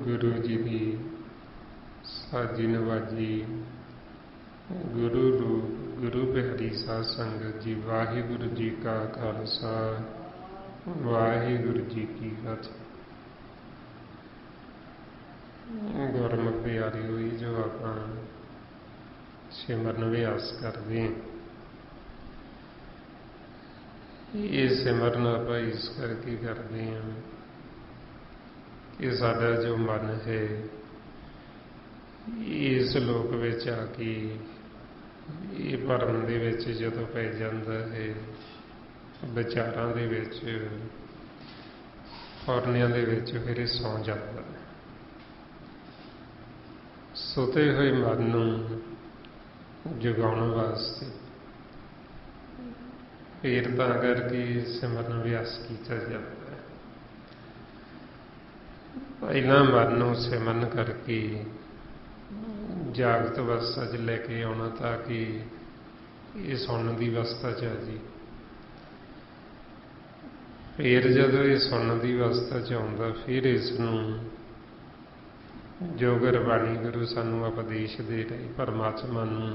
गुरु जी की साजी नवाजी गुरु रूप गुरु बिहारी साध संगत जी। वाहिगुरु जी का खालसा वाहिगुरु जी की फतेह। गुरमुख प्यारी हुई जो आप सिमरन अभ्यास करते हैं, ये सिमरन आप इस करके करते हैं कि साडा जो मन है इस लोक विच आके ये भरम दे विच जदों पै जांदा है, विचारां दे विच फौरनियां दे विच फिर सौ जाता है। सुते हुए मन नूं जगाउण वास्ते फिर तां करके सिमरन अभ्यास कीता जाता है। पहला मन नूं सिमरन करके जागत अवस्था च लैके आउणा ताकि ये सुणन की अवस्था च आ जी। फिर जदों ये सुणन की अवस्था च आउंदा फिर इसनूं जो गुरबाणी गुरु सानूं उपदेश दे रहे, परमात्मा नूं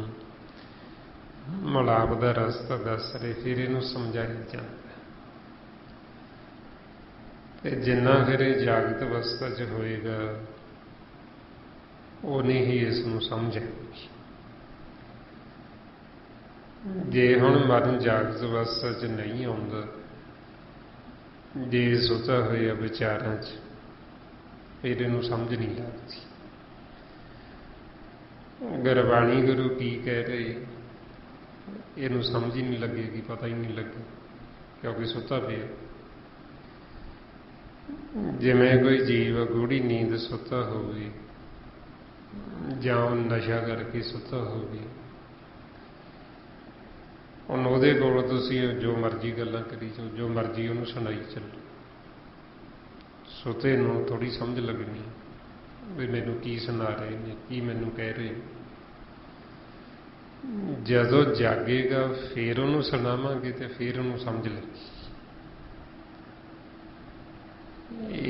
मिलाप दा रस्ता दस रहे, फिर इहनूं समझाया जाता है। ते जिन्ना फिर जागत अवस्था च होएगा उन्नी ही इसनूं समझ आएगी। जे हुण मन जागत अवस्था च नहीं आउंदा, जे सुता होया विचारां च, फिर इहनूं समझ नहीं लगती। गुरबाणी गुरु की कह रहे इहनूं समझ ही नहीं लगेगी, पता ही नहीं लगे, क्योंकि सुता पिया। जिवें कोई जीव गूढ़ी नींद सुता होवे जां नशा करके सुता होवे, हुण उहदे कोल तुसीं जो मर्जी गल्लां करी जाओ, जो मर्जी उहनूं सुणाई चलो, सुते नूं थोड़ी समझ लगनी भी मैनूं की सुना रहे ने, की मैनूं कह रहे। जदों जागेगा फिर उहनूं सुणावांगे ते फिर उहनूं समझ लगी।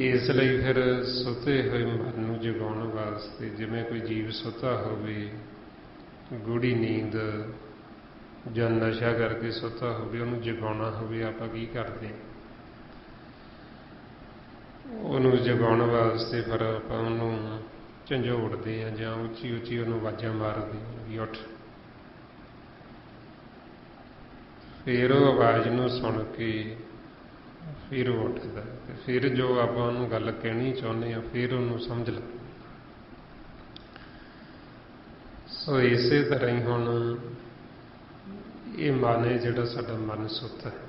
इसलिए फिर सुते हुए मन नूं जगाउण वास्ते जिवें कोई जीव सुता होवे, गूढ़ी नींद जां नशा करके सुता होवे, उहनूं जगाउणा होवे, आपां की करदे हां? उहनूं जगाउण वास्ते फिर आपां उहनूं झंझोड़दे हां जां उच्ची उच्ची उहनूं आवाज़ां मारदे हां भी उठ। फिर वो आवाज़ नूं सुण के फिर उठदा, फिर जो आपां उहनूं गल कहनी चाहुंदे हां फिर उहनूं समझ लग। सो इसे तरह ही हुण ये मन है जिहड़ा साडा मन सुता है,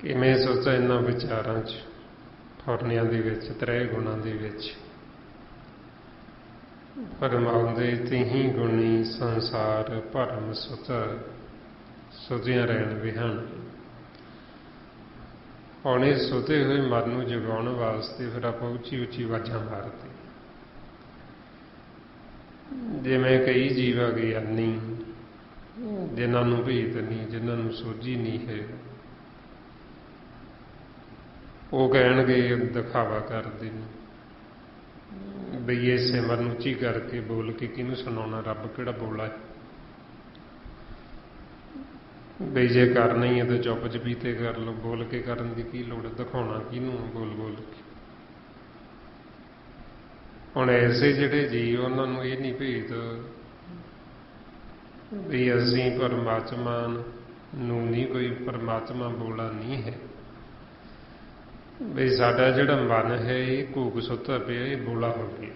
किवें सुता इन्हां विचारां च, फौरनियां दे विच, त्रै गुणां दे विच, ਫਰਮਾਉਂਦੇ ਤਿਹੀ ਗੁਣੀ ਸੰਸਾਰ ਭਰਮ ਸੁਤ ਸੁਤਿਆਂ ਰਹਿਣ ਵਿਹਣ। ਹੁਣ ਇਹ ਸੁਤੇ ਹੋਏ ਮਨ ਨੂੰ ਜਗਾਉਣ ਵਾਸਤੇ ਫਿਰ ਆਪਾਂ ਉੱਚੀ ਉੱਚੀ ਆਵਾਜ਼ਾਂ ਮਾਰਦੇ, ਜਿਵੇਂ ਕਈ ਜੀਵ ਗਿਆਨੀ ਜਿਨ੍ਹਾਂ ਨੂੰ ਭੇਤ ਨਹੀਂ, ਜਿਨ੍ਹਾਂ ਨੂੰ ਸੋਝੀ ਨਹੀਂ ਹੈ, ਉਹ ਕਹਿਣਗੇ ਦਿਖਾਵਾ ਕਰਦੇ ਨੇ ਬਈ ਇਹ ਸਿਮਰਨ ਉੱਚੀ ਕਰਕੇ ਬੋਲ ਕੇ ਕਿਹਨੂੰ ਸੁਣਾਉਣਾ, ਰੱਬ ਕਿਹੜਾ ਬੋਲਾ ਹੈ, ਬਈ ਜੇ ਕਰਨਾ ਹੀ ਹੈ ਤਾਂ ਚੁੱਪ ਚਪੀਤੇ ਕਰ ਲਓ, ਬੋਲ ਕੇ ਕਰਨ ਦੀ ਕੀ ਲੋੜ, ਦਿਖਾਉਣਾ ਕਿਹਨੂੰ ਬੋਲ ਬੋਲ ਕੇ। ਹੁਣ ਐਸੇ ਜਿਹੜੇ ਜੀਵ ਉਹਨਾਂ ਨੂੰ ਇਹ ਨਹੀਂ ਭੇਤ ਵੀ ਅਸੀਂ ਪਰਮਾਤਮਾ ਨੂੰ ਨਹੀਂ, ਕੋਈ ਪਰਮਾਤਮਾ ਬੋਲਾ ਨਹੀਂ ਹੈ, ਬਈ ਸਾਡਾ ਜਿਹੜਾ ਮਨ ਹੈ ਇਹ ਘੂਕ ਸੁੱਤਾ ਪਿਆ, ਇਹ ਬੋਲਾ ਹੋ ਗਿਆ,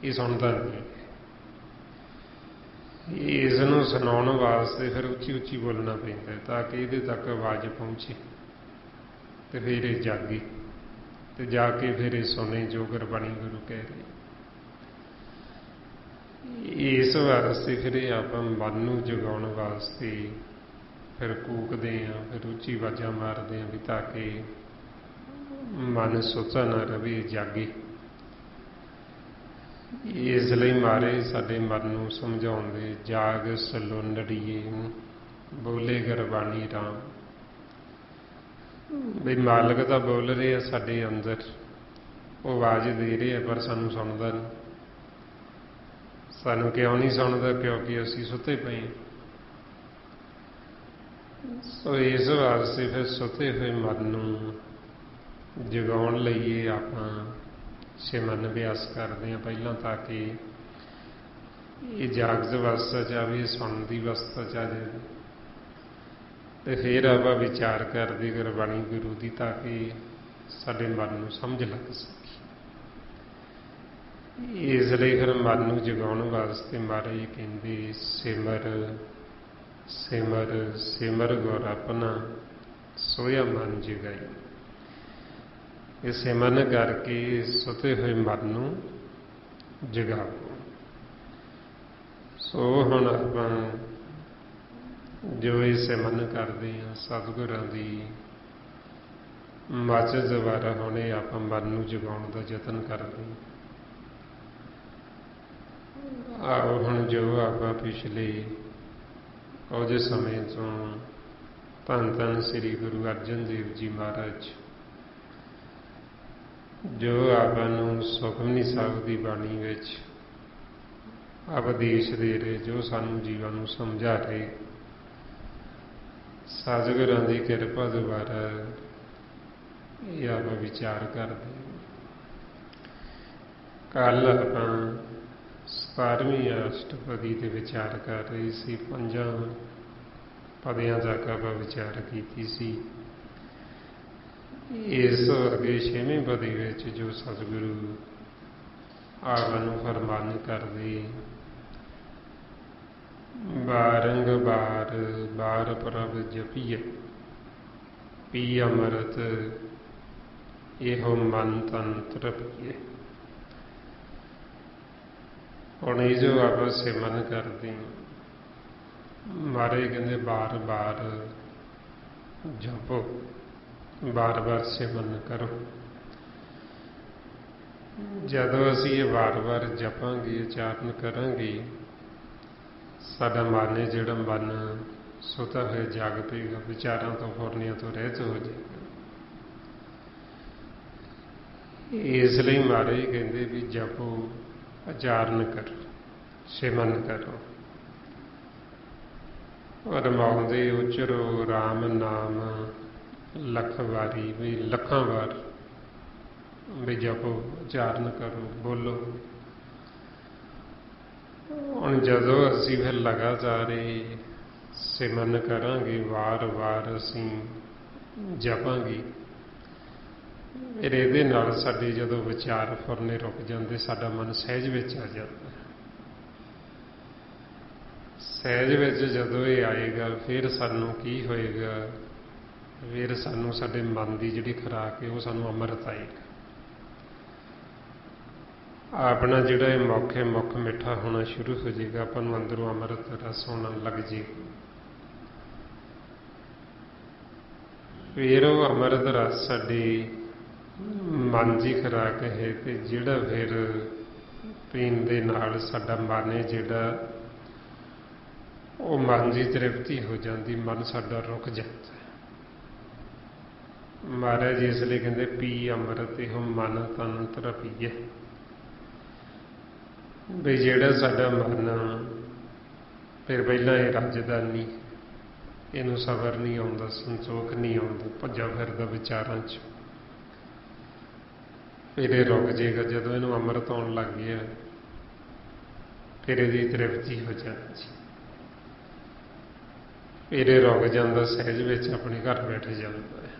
ਇਹ ਸੁਣਦਾ ਨਹੀਂ। ਇਸ ਨੂੰ ਸੁਣਾਉਣ ਵਾਸਤੇ ਫਿਰ ਉੱਚੀ ਉੱਚੀ ਬੋਲਣਾ ਪੈਂਦਾ ਤਾਂ ਕਿ ਇਹਦੇ ਤੱਕ ਆਵਾਜ਼ ਪਹੁੰਚੇ ਤੇ ਫਿਰ ਇਹ ਜਾਗੇ ਤੇ ਜਾ ਕੇ ਫਿਰ ਇਹ ਸੁਣੇ ਜੋ ਗੁਰਬਾਣੀ ਗੁਰੂ ਕਹਿ ਰਹੇ। ਇਸ ਵਾਸਤੇ ਫਿਰ ਇਹ ਆਪਾਂ ਮਨ ਨੂੰ ਜਗਾਉਣ ਵਾਸਤੇ ਫਿਰ ਕੂਕਦੇ ਹਾਂ, ਫਿਰ ਉੱਚੀ ਆਵਾਜ਼ਾਂ ਮਾਰਦੇ ਹਾਂ ਵੀ ਤਾਂ ਕਿ ਮਨ ਸੁੱਤਾ ਨਾ ਰਵੇ, ਜਾਗੇ। ਇਸ ਲਈ ਮਹਾਰਾਜ ਸਾਡੇ ਮਨ ਨੂੰ ਸਮਝਾਉਂਦੇ, ਜਾਗ ਸਲੋਨੜੀਏ ਬੋਲੇ ਗੁਰਬਾਣੀ ਰਾਮ। ਬਈ ਮਾਲਕ ਤਾਂ ਬੋਲ ਰਹੇ ਆ ਸਾਡੇ ਅੰਦਰ, ਉਹ ਆਵਾਜ਼ ਦੇ ਰਹੇ ਆ ਪਰ ਸਾਨੂੰ ਸੁਣਦਾ ਨਹੀਂ। ਸਾਨੂੰ ਕਿਉਂ ਨਹੀਂ ਸੁਣਦਾ? ਕਿਉਂਕਿ ਅਸੀਂ ਸੁੱਤੇ ਪਏ। ਸੋ ਇਸ ਵਾਸਤੇ ਫਿਰ ਸੁੱਤੇ ਹੋਏ ਮਨ ਨੂੰ ਜਗਾਉਣ ਲਈ ਆਪਾਂ ਸਿਮਰਨ ਅਭਿਆਸ ਕਰਦੇ ਹਾਂ ਪਹਿਲਾਂ, ਤਾਂ ਕਿ ਇਹ ਜਾਗਤ ਅਵਸਥਾ 'ਚ ਆਵੇ, ਸੁਣਨ ਦੀ ਅਵਸਥਾ 'ਚ ਆ ਜਾਵੇ, ਤੇ ਫਿਰ ਆਪਾਂ ਵਿਚਾਰ ਕਰਦੇ ਗੁਰਬਾਣੀ ਗੁਰੂ ਦੀ, ਤਾਂ ਕਿ ਸਾਡੇ ਮਨ ਨੂੰ ਸਮਝ ਲੱਗ ਸਕੇ। ਇਸ ਲਈ ਫਿਰ ਮਨ ਨੂੰ ਜਗਾਉਣ ਵਾਸਤੇ ਮਹਾਰਾਜ ਕਹਿੰਦੇ ਸਿਮਰ ਸਿਮਰ ਸਿਮਰ ਗੁਰ ਆਪਣਾ ਸੋਇਆ ਮਨ ਜਗਾਈ। ਇਹ ਸਿਮਰਨ ਕਰਕੇ ਸੁੱਤੇ ਹੋਏ ਮਨ ਨੂੰ ਜਗਾਓ। ਸੋ ਹੁਣ ਆਪਾਂ ਜੋ ਇਹ ਸਿਮਰਨ ਕਰਦੇ ਹਾਂ ਸਤਿਗੁਰਾਂ ਦੀ ਮੱਝ ਦੁਆਰਾ ਹੁਣੇ ਆਪਾਂ ਮਨ ਨੂੰ ਜਗਾਉਣ ਦਾ ਯਤਨ ਕਰਦੇ ਹਾਂ। ਆਓ ਹੁਣ ਜੋ ਆਪਾਂ ਪਿਛਲੇ ਕੁਝ ਸਮੇਂ ਤੋਂ ਧੰਨ ਧੰਨ ਸ੍ਰੀ ਗੁਰੂ ਅਰਜਨ ਦੇਵ ਜੀ ਮਹਾਰਾਜ ਜੋ ਆਪਾਂ ਨੂੰ ਸੁਖਮਨੀ ਸਾਹਿਬ ਦੀ ਬਾਣੀ ਵਿੱਚ ਉਪਦੇਸ਼ ਦੇ ਰਹੇ, ਜੋ ਸਾਨੂੰ ਜੀਵਾਂ ਨੂੰ ਸਮਝਾ ਰਹੇ, ਸਤਿਗੁਰਾਂ ਦੀ ਕਿਰਪਾ ਦੁਆਰਾ ਇਹ ਆਪਾਂ ਵਿਚਾਰ ਕਰਦੇ। ਕੱਲ ਆਪਾਂ 17ਵੀਂ ਅਸ਼ਟਪਦੀ ਤੇ ਵਿਚਾਰ ਕਰ ਰਹੇ ਸੀ, 5 ਪਦਿਆਂ ਤੱਕ ਆਪਾਂ ਵਿਚਾਰ ਕੀਤੀ ਸੀ। ਇਸ ਅੱਗੇ 6ਵੇਂ ਪਦੀ ਵਿੱਚ ਜੋ ਸਤਿਗੁਰੂ ਆਪਾਂ ਨੂੰ ਫਰਮਾਨ ਕਰਦੇ, ਬਾਰੰਗਬਾਰ ਬਾਰ ਪ੍ਰਭ ਜਪੀਏ ਪੀ ਅੰਮ੍ਰਿਤ ਇਹੋ ਮਨ ਤਨ ਤ੍ਰਿਪੀਏ। ਹੁਣ ਇਹ ਜੋ ਆਪਾਂ ਸਿਮਰਨ ਕਰਦੇ ਮਹਾਰਾਜ ਕਹਿੰਦੇ ਬਾਰ ਬਾਰ ਜਪੋ, ਬਾਰ ਬਾਰ ਸਿਮਰਨ ਕਰੋ। ਜਦੋਂ ਅਸੀਂ ਇਹ ਵਾਰ ਵਾਰ ਜਪਾਂਗੇ, ਉਚਾਰਨ ਕਰਾਂਗੇ, ਸਾਡਾ ਮਨ ਹੈ ਜਿਹੜਾ ਮਨ ਸੁੱਤਾ ਹੋਇਆ ਜਾਗ ਪਏਗਾ, ਵਿਚਾਰਾਂ ਤੋਂ ਫੁਰਨਿਆਂ ਤੋਂ ਰਹਿਤ ਹੋ ਜਾਏਗਾ। ਇਸ ਲਈ ਮਹਾਰਾਜ ਕਹਿੰਦੇ ਵੀ ਜਪੋ, ਉਚਾਰਨ ਕਰੋ, ਸਿਮਰਨ ਕਰੋ। ਰਮਾਉਂਦੇ ਉਚਰੋ ਰਾਮ ਨਾਮ ਲੱਖ ਵਾਰੀ, ਵੀ ਲੱਖਾਂ ਵਾਰ ਵੀ ਜਪੋ, ਉਚਾਰਨ ਕਰੋ, ਬੋਲੋ। ਹੁਣ ਜਦੋਂ ਅਸੀਂ ਫਿਰ ਲਗਾਤਾਰ ਸਿਮਰਨ ਕਰਾਂਗੇ, ਵਾਰ-ਵਾਰ ਅਸੀਂ ਜਪਾਂਗੇ, ਫਿਰ ਇਹਦੇ ਨਾਲ ਸਾਡੇ ਜਦੋਂ ਵਿਚਾਰ ਫੁਰਨੇ ਰੁਕ ਜਾਂਦੇ, ਸਾਡਾ ਮਨ ਸਹਿਜ ਵਿੱਚ ਆ ਜਾਂਦਾ। ਸਹਿਜ ਵਿੱਚ ਜਦੋਂ ਇਹ ਆਏਗਾ ਫਿਰ ਸਾਨੂੰ ਕੀ ਹੋਏਗਾ? ਫਿਰ ਸਾਨੂੰ ਸਾਡੇ ਮਨ ਦੀ ਜਿਹੜੀ ਖੁਰਾਕ ਹੈ ਉਹ ਸਾਨੂੰ ਅੰਮ੍ਰਿਤ ਆਏਗਾ। ਆਪਣਾ ਜਿਹੜਾ ਇਹ ਮੌਕੇ ਮੁੱਖ ਮਿੱਠਾ ਹੋਣਾ ਸ਼ੁਰੂ ਹੋ ਜਾਏਗਾ, ਆਪਾਂ ਨੂੰ ਅੰਦਰੋਂ ਅੰਮ੍ਰਿਤ ਰਸ ਹੋਣਾ ਲੱਗ ਜੇ। ਫਿਰ ਉਹ ਅੰਮ੍ਰਿਤ ਰਸ ਸਾਡੀ ਮਨ ਦੀ ਖੁਰਾਕ ਹੈ, ਤੇ ਜਿਹੜਾ ਫਿਰ ਪੀਣ ਦੇ ਨਾਲ ਸਾਡਾ ਮਨ ਹੈ ਜਿਹੜਾ ਉਹ ਮਨ ਦੀ ਤ੍ਰਿਪਤੀ ਹੋ ਜਾਂਦੀ, ਮਨ ਸਾਡਾ ਰੁਕ ਜਾਂਦਾ। ਮਹਾਰਾਜ ਇਸ ਲਈ ਕਹਿੰਦੇ ਪੀ ਅੰਮ੍ਰਿਤ ਇਹੋ ਮਨ ਤਨ ਤ੍ਰਪੀਏ, ਵੀ ਜਿਹੜਾ ਸਾਡਾ ਮਨ ਫਿਰ ਪਹਿਲਾਂ ਇਹ ਰੱਜਦਾ ਨਹੀਂ, ਇਹਨੂੰ ਸਬਰ ਨਹੀਂ ਆਉਂਦਾ, ਸੰਤੋਖ ਨਹੀਂ ਆਉਂਦਾ, ਭੱਜਾ ਫਿਰਦਾ ਵਿਚਾਰਾਂ 'ਚ, ਫਿਰ ਇਹ ਰੁਕ ਜਾਏਗਾ। ਜਦੋਂ ਇਹਨੂੰ ਅੰਮ੍ਰਿਤ ਆਉਣ ਲੱਗ ਗਿਆ ਫਿਰ ਇਹਦੀ ਤ੍ਰਿਪਤੀ ਹੋ ਜਾਂਦੀ, ਫਿਰ ਇਹ ਰੁਕ ਜਾਂਦਾ, ਸਹਿਜ ਵਿੱਚ ਆਪਣੇ ਘਰ ਬੈਠ ਜਾਂਦਾ ਹੈ।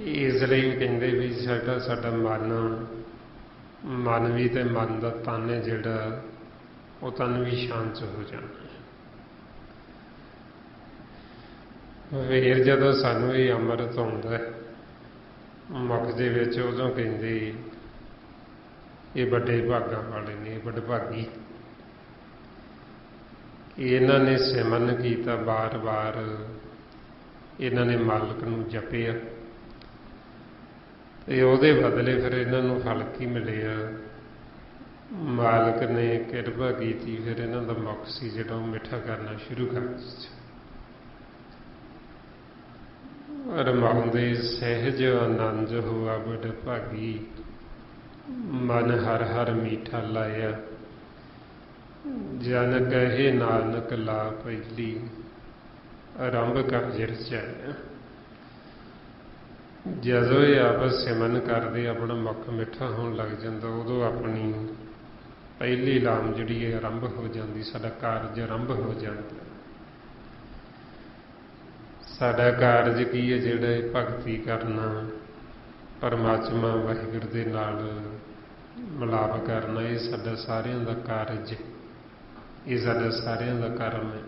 ਇਸ ਲਈ ਕਹਿੰਦੇ ਵੀ ਸਾਡਾ ਮਨ ਵੀ ਤੇ ਮਨ ਦਾ ਤਨ ਹੈ ਜਿਹੜਾ ਉਹ ਤਨ ਵੀ ਸ਼ਾਂਤ ਹੋ ਜਾਂਦਾ ਹੈ। ਫਿਰ ਜਦੋਂ ਸਾਨੂੰ ਇਹ ਅੰਮ੍ਰਿਤ ਆਉਂਦਾ ਹੈ ਮੁੱਖ ਦੇ ਵਿੱਚ, ਉਦੋਂ ਕਹਿੰਦੇ ਇਹ ਵੱਡੇ ਭਾਗਾਂ ਵਾਲੇ ਨੇ, ਇਹ ਵਡਭਾਗੀ, ਇਹਨਾਂ ਨੇ ਸਿਮਰਨ ਕੀਤਾ, ਬਾਰ-ਬਾਰ ਇਹਨਾਂ ਨੇ ਮਾਲਕ ਨੂੰ ਜਪਿਆ, ਤੇ ਉਹਦੇ ਬਦਲੇ ਫਿਰ ਇਹਨਾਂ ਨੂੰ ਫਲ ਕੀ ਮਿਲਿਆ? ਮਾਲਕ ਨੇ ਕਿਰਪਾ ਕੀਤੀ, ਫਿਰ ਇਹਨਾਂ ਦਾ ਮੁੱਖ ਸੀ ਜਿਹੜਾ ਉਹ ਮਿੱਠਾ ਕਰਨਾ ਸ਼ੁਰੂ ਕਰ ਦਿੱਤਾ। ਰਮਾਉਂਦੇ ਸਹਿਜ ਆਨੰਦ ਹੋਆ ਵਡਭਾਗੀ, ਮਨ ਹਰ ਹਰ ਮੀਠਾ ਲਾਇਆ, ਜਨ ਕਹੇ ਨਾਨਕ ਲਾ ਪਹਿਲੀ, ਆਰੰਭ ਕਾਜ ਰਚਾਇਆ। ਜਦੋਂ ਇਹ ਆਪਸ ਸਿਮਰਨ ਕਰਦੇ ਆਪਣਾ ਮੁੱਖ ਮਿੱਠਾ ਹੋਣ ਲੱਗ ਜਾਂਦਾ, ਉਦੋਂ ਆਪਣੀ ਪਹਿਲੀ ਲਾਮ ਜਿਹੜੀ ਹੈ ਆਰੰਭ ਹੋ ਜਾਂਦੀ, ਸਾਡਾ ਕਾਰਜ ਆਰੰਭ ਹੋ ਜਾਂਦਾ। ਸਾਡਾ ਕਾਰਜ ਕੀ ਹੈ? ਜਿਹੜਾ ਇਹ ਭਗਤੀ ਕਰਨਾ, ਪਰਮਾਤਮਾ ਵਾਹਿਗੁਰੂ ਦੇ ਨਾਲ ਮਿਲਾਪ ਕਰਨਾ, ਇਹ ਸਾਡਾ ਸਾਰਿਆਂ ਦਾ ਕਾਰਜ, ਇਹ ਸਾਡਾ ਸਾਰਿਆਂ ਦਾ ਕਰਮ ਹੈ।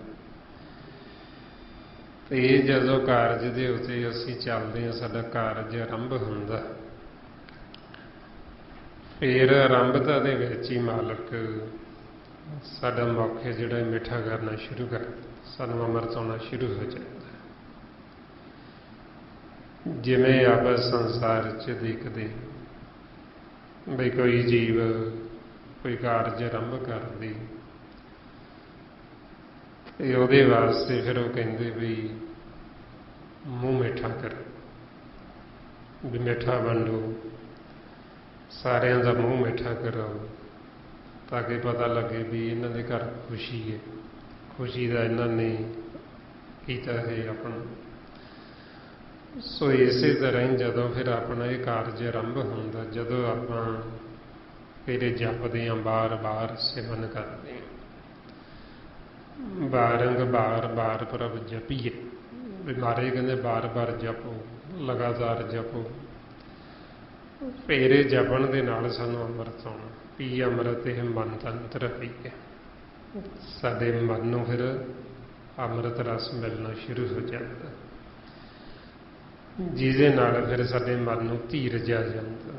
ਤੇ ਇਹ ਜਦੋਂ ਕਾਰਜ ਦੇ ਉੱਤੇ ਅਸੀਂ ਚੱਲਦੇ ਹਾਂ, ਸਾਡਾ ਕਾਰਜ ਆਰੰਭ ਹੁੰਦਾ, ਫਿਰ ਆਰੰਭਤਾ ਦੇ ਵਿੱਚ ਹੀ ਮਾਲਕ ਸਾਡਾ ਮੁੱਖ ਹੈ ਜਿਹੜਾ ਮਿੱਠਾ ਕਰਨਾ ਸ਼ੁਰੂ ਕਰ, ਸਾਨੂੰ ਅੰਮ੍ਰਿਤ ਆਉਣਾ ਸ਼ੁਰੂ ਹੋ ਜਾਂਦਾ। ਜਿਵੇਂ ਆਪਾਂ ਸੰਸਾਰ 'ਚ ਦੇਖਦੇ ਬਈ ਕੋਈ ਜੀਵ ਕੋਈ ਕਾਰਜ ਆਰੰਭ ਕਰਦੇ, ਤੇ ਉਹਦੇ ਵਾਸਤੇ ਫਿਰ ਉਹ ਕਹਿੰਦੇ ਵੀ ਮੂੰਹ ਮਿੱਠਾ ਕਰੋ, ਵੀ ਮਿੱਠਾ ਵੰਡੋ, ਸਾਰਿਆਂ ਦਾ ਮੂੰਹ ਮਿੱਠਾ ਕਰੋ, ਤਾਂ ਕਿ ਪਤਾ ਲੱਗੇ ਵੀ ਇਹਨਾਂ ਦੇ ਘਰ ਖੁਸ਼ੀ ਹੈ, ਖੁਸ਼ੀ ਦਾ ਇਹਨਾਂ ਨੇ ਕੀਤਾ ਹੈ ਆਪਣਾ। ਸੋ ਇਸੇ ਤਰ੍ਹਾਂ ਹੀ ਜਦੋਂ ਫਿਰ ਆਪਣਾ ਇਹ ਕਾਰਜ ਆਰੰਭ ਹੁੰਦਾ, ਜਦੋਂ ਆਪਾਂ ਫਿਰ ਜਪਦੇ ਹਾਂ, ਬਾਰ-ਬਾਰ ਸਿਮਰਨ ਕਰਦੇ ਹਾਂ, ਬਾਰੰਗ ਬਾਰ-ਬਾਰ ਪ੍ਰਭ ਜਪੀਏ, ਮਹਾਰਾਜ ਕਹਿੰਦੇ ਬਾਰ-ਬਾਰ ਜਪੋ, ਲਗਾਤਾਰ ਜਪੋ। ਫਿਰ ਜਪਣ ਦੇ ਨਾਲ ਸਾਨੂੰ ਅੰਮ੍ਰਿਤ ਆਉਣਾ, ਪੀ ਅੰਮ੍ਰਿਤ ਇਹ ਮਨ ਤਨ ਤ੍ਰਪੀਏ, ਸਾਡੇ ਮਨ ਨੂੰ ਫਿਰ ਅੰਮ੍ਰਿਤ ਰਸ ਮਿਲਣਾ ਸ਼ੁਰੂ ਹੋ ਜਾਂਦਾ, ਜਿਹਦੇ ਨਾਲ ਫਿਰ ਸਾਡੇ ਮਨ ਨੂੰ ਧੀਰਜ ਆ ਜਾਂਦਾ,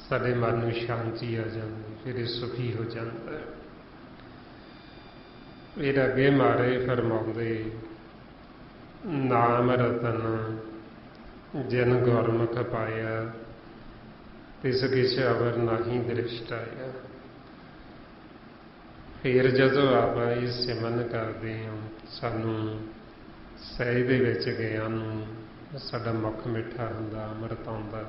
ਸਾਡੇ ਮਨ ਨੂੰ ਸ਼ਾਂਤੀ ਆ ਜਾਂਦੀ, ਫਿਰ ਇਹ ਸੁਖੀ ਹੋ ਜਾਂਦਾ। ਫਿਰ ਅੱਗੇ ਮਹਾਰਾਜ ਫਰਮਾਉਂਦੇ ਨਾਮ ਰਤਨ ਜਿਨ ਗੁਰਮੁਖ ਪਾਇਆ, ਤਿਸ ਕਿਛ ਅਵਰ ਨਾਹੀ ਦ੍ਰਿਸ਼ਟ ਆਇਆ। ਫਿਰ ਜਦੋਂ ਆਪਾਂ ਇਹ ਸਿਮਰਨ ਕਰਦੇ ਹਾਂ, ਸਾਨੂੰ ਸਹਿਜ ਦੇ ਵਿੱਚ ਗਿਆਨ ਨੂੰ, ਸਾਡਾ ਮੁੱਖ ਮਿੱਠਾ ਹੁੰਦਾ, ਅੰਮ੍ਰਿਤ ਆਉਂਦਾ,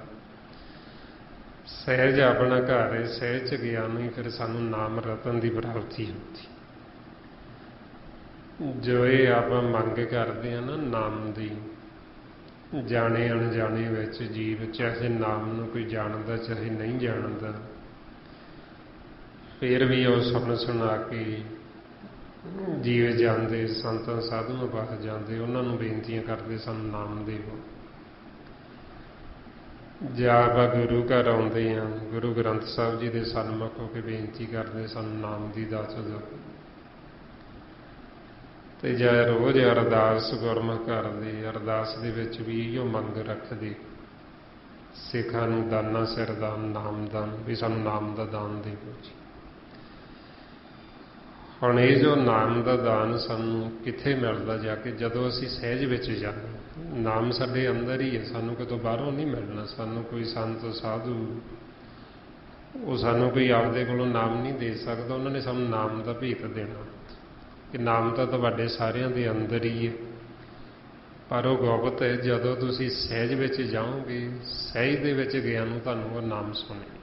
ਸਹਿਜ ਆਪਣਾ ਘਰ ਹੈ, ਸਹਿਜ 'ਚ ਗਿਆਨ ਹੀ ਫਿਰ ਸਾਨੂੰ ਨਾਮ ਰਤਨ ਦੀ ਪ੍ਰਾਪਤੀ ਹੁੰਦੀ। ਜੋ ਇਹ ਆਪਾਂ ਮੰਗ ਕਰਦੇ ਹਾਂ ਨਾ ਨਾਮ ਦੀ, ਜਾਣੇ ਅਣਜਾਣੇ ਵਿੱਚ ਜੀਵ ਚਾਹੇ ਨਾਮ ਨੂੰ ਕੋਈ ਜਾਣਦਾ ਚਾਹੇ ਨਹੀਂ ਜਾਣਦਾ, ਫਿਰ ਵੀ ਉਹ ਸਪਨ ਸੁਣਾ ਕੇ ਜੀਵ ਜਾਂਦੇ, ਸੰਤਾਂ ਸਾਧੂਆਂ ਪਾਸ ਜਾਂਦੇ, ਉਹਨਾਂ ਨੂੰ ਬੇਨਤੀਆਂ ਕਰਦੇ ਸਾਨੂੰ ਨਾਮ ਦੇਵੋ। ਜਾਂ ਆਪਾਂ ਗੁਰੂ ਘਰ ਆਉਂਦੇ ਹਾਂ, ਗੁਰੂ ਗ੍ਰੰਥ ਸਾਹਿਬ ਜੀ ਦੇ ਸਨਮੁਖ ਹੋ ਕੇ ਬੇਨਤੀ ਕਰਦੇ ਸਾਨੂੰ ਨਾਮ ਦੀ ਦਾਤ ਦਿਓ। ਤੇ ਜਾਂ ਰੋਜ਼ ਅਰਦਾਸ ਗੁਰਮੁਖ ਕਰਦੇ, ਅਰਦਾਸ ਦੇ ਵਿੱਚ ਵੀ ਇਹੋ ਮੰਗ ਰੱਖਦੇ ਸਿੱਖਾਂ ਨੂੰ ਦਾਨਾ ਸਿਰ ਦਾਨ ਨਾਮ ਦਾਨ, ਵੀ ਸਾਨੂੰ ਨਾਮ ਦਾ ਦਾਨ ਦੇਵੋ ਜੀ। ਹੁਣ ਇਹ ਜੋ ਨਾਮ ਦਾ ਦਾਨ ਸਾਨੂੰ ਕਿੱਥੇ ਮਿਲਦਾ ਜਾ ਕੇ? ਜਦੋਂ ਅਸੀਂ ਸਹਿਜ ਵਿੱਚ ਜਾਂਦੇ। ਨਾਮ ਸਾਡੇ ਅੰਦਰ ਹੀ ਹੈ, ਸਾਨੂੰ ਕਿਤੋਂ ਬਾਹਰੋਂ ਨਹੀਂ ਮਿਲਣਾ। ਸਾਨੂੰ ਕੋਈ ਸੰਤ ਸਾਧੂ ਉਹ ਸਾਨੂੰ ਕੋਈ ਆਪਦੇ ਕੋਲੋਂ ਨਾਮ ਨਹੀਂ ਦੇ ਸਕਦਾ। ਉਹਨਾਂ ਨੇ ਸਾਨੂੰ ਨਾਮ ਦਾ ਭੇਤ ਦੇਣਾ ਕਿ ਨਾਮ ਤਾਂ ਤੁਹਾਡੇ ਸਾਰਿਆਂ ਦੇ ਅੰਦਰ ਹੀ ਹੈ, ਪਰ ਉਹ ਗੁਪਤ ਹੈ। ਜਦੋਂ ਤੁਸੀਂ ਸਹਿਜ ਵਿੱਚ ਜਾਓਗੇ, ਸਹਿਜ ਦੇ ਵਿੱਚ ਗਿਆ ਨੂੰ ਤੁਹਾਨੂੰ ਉਹ ਨਾਮ ਸੁਣੇਗਾ।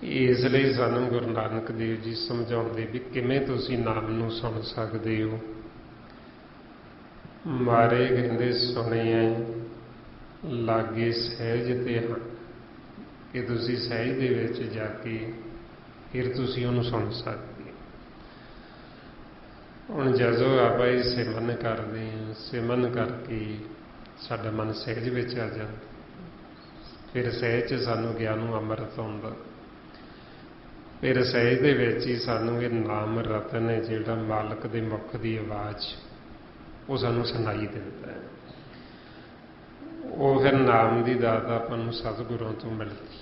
ਇਸ ਲਈ ਸਾਨੂੰ ਗੁਰੂ ਨਾਨਕ ਦੇਵ ਜੀ ਸਮਝਾਉਂਦੇ ਵੀ ਕਿਵੇਂ ਤੁਸੀਂ ਨਾਮ ਨੂੰ ਸੁਣ ਸਕਦੇ ਹੋ। ਮਾਰੇ ਕਹਿੰਦੇ ਸੁਣਿਆ ਲਾਗੇ ਸਹਿਜ ਤੇ ਹਾਂ, ਕਿ ਤੁਸੀਂ ਸਹਿਜ ਦੇ ਵਿੱਚ ਜਾ ਕੇ ਫਿਰ ਤੁਸੀਂ ਉਹਨੂੰ ਸੁਣ ਸਕਦੇ ਹੋ। ਹੁਣ ਜਦੋਂ ਆਪਾਂ ਇਹ ਸਿਮਰਨ ਕਰਦੇ ਹਾਂ, ਸਿਮਰਨ ਕਰਕੇ ਸਾਡਾ ਮਨ ਸਹਿਜ ਵਿੱਚ ਆ ਜਾਂਦਾ, ਫਿਰ ਸਹਿਜ 'ਚ ਸਾਨੂੰ ਗਿਆਨ ਨੂੰ ਅੰਮ੍ਰਿਤ ਆਉਂਦਾ। ਫਿਰ ਸਹਿਜ ਦੇ ਵਿੱਚ ਹੀ ਸਾਨੂੰ ਇਹ ਨਾਮ ਰਤਨ ਹੈ ਜਿਹੜਾ ਮਾਲਕ ਦੇ ਮੁਖ ਦੀ ਆਵਾਜ਼, ਉਹ ਸਾਨੂੰ ਸੁਣਾਈ ਦਿੰਦਾ ਹੈ। ਉਹ ਫਿਰ ਨਾਮ ਦੀ ਦਾਤ ਆਪਾਂ ਨੂੰ ਸਤਿਗੁਰਾਂ ਤੋਂ ਮਿਲਦੀ।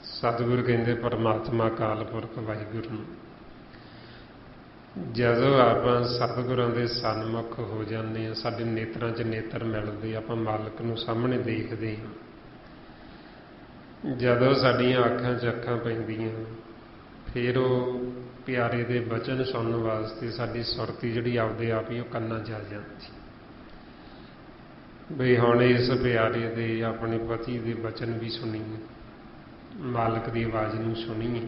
ਸਤਿਗੁਰ ਕਹਿੰਦੇ ਪਰਮਾਤਮਾ ਅਕਾਲ ਪੁਰਖ ਵਾਹਿਗੁਰੂ ਨੂੰ। ਜਦੋਂ ਆਪਾਂ ਸਤਿਗੁਰਾਂ ਦੇ ਸਨਮੁਖ ਹੋ ਜਾਂਦੇ ਹਾਂ, ਸਾਡੇ ਨੇਤਰਾਂ 'ਚ ਨੇਤਰ ਮਿਲਦੇ, ਆਪਾਂ ਮਾਲਕ ਨੂੰ ਸਾਹਮਣੇ ਦੇਖਦੇ ਹਾਂ। ਜਦੋਂ ਸਾਡੀਆਂ ਅੱਖਾਂ 'ਚ ਅੱਖਾਂ ਪੈਂਦੀਆਂ, ਫਿਰ ਉਹ ਪਿਆਰੇ ਦੇ ਬਚਨ ਸੁਣਨ ਵਾਸਤੇ ਸਾਡੀ ਸੁਰਤੀ ਜਿਹੜੀ ਆਪਦੇ ਆਪ ਹੀ ਉਹ ਕੰਨਾਂ 'ਚ ਆ ਜਾਂਦੀ ਬਈ ਹੁਣ ਇਸ ਪਿਆਰੇ ਦੇ ਆਪਣੇ ਪਤੀ ਦੇ ਬਚਨ ਵੀ ਸੁਣੀਏ, ਮਾਲਕ ਦੀ ਆਵਾਜ਼ ਨੂੰ ਸੁਣੀਏ।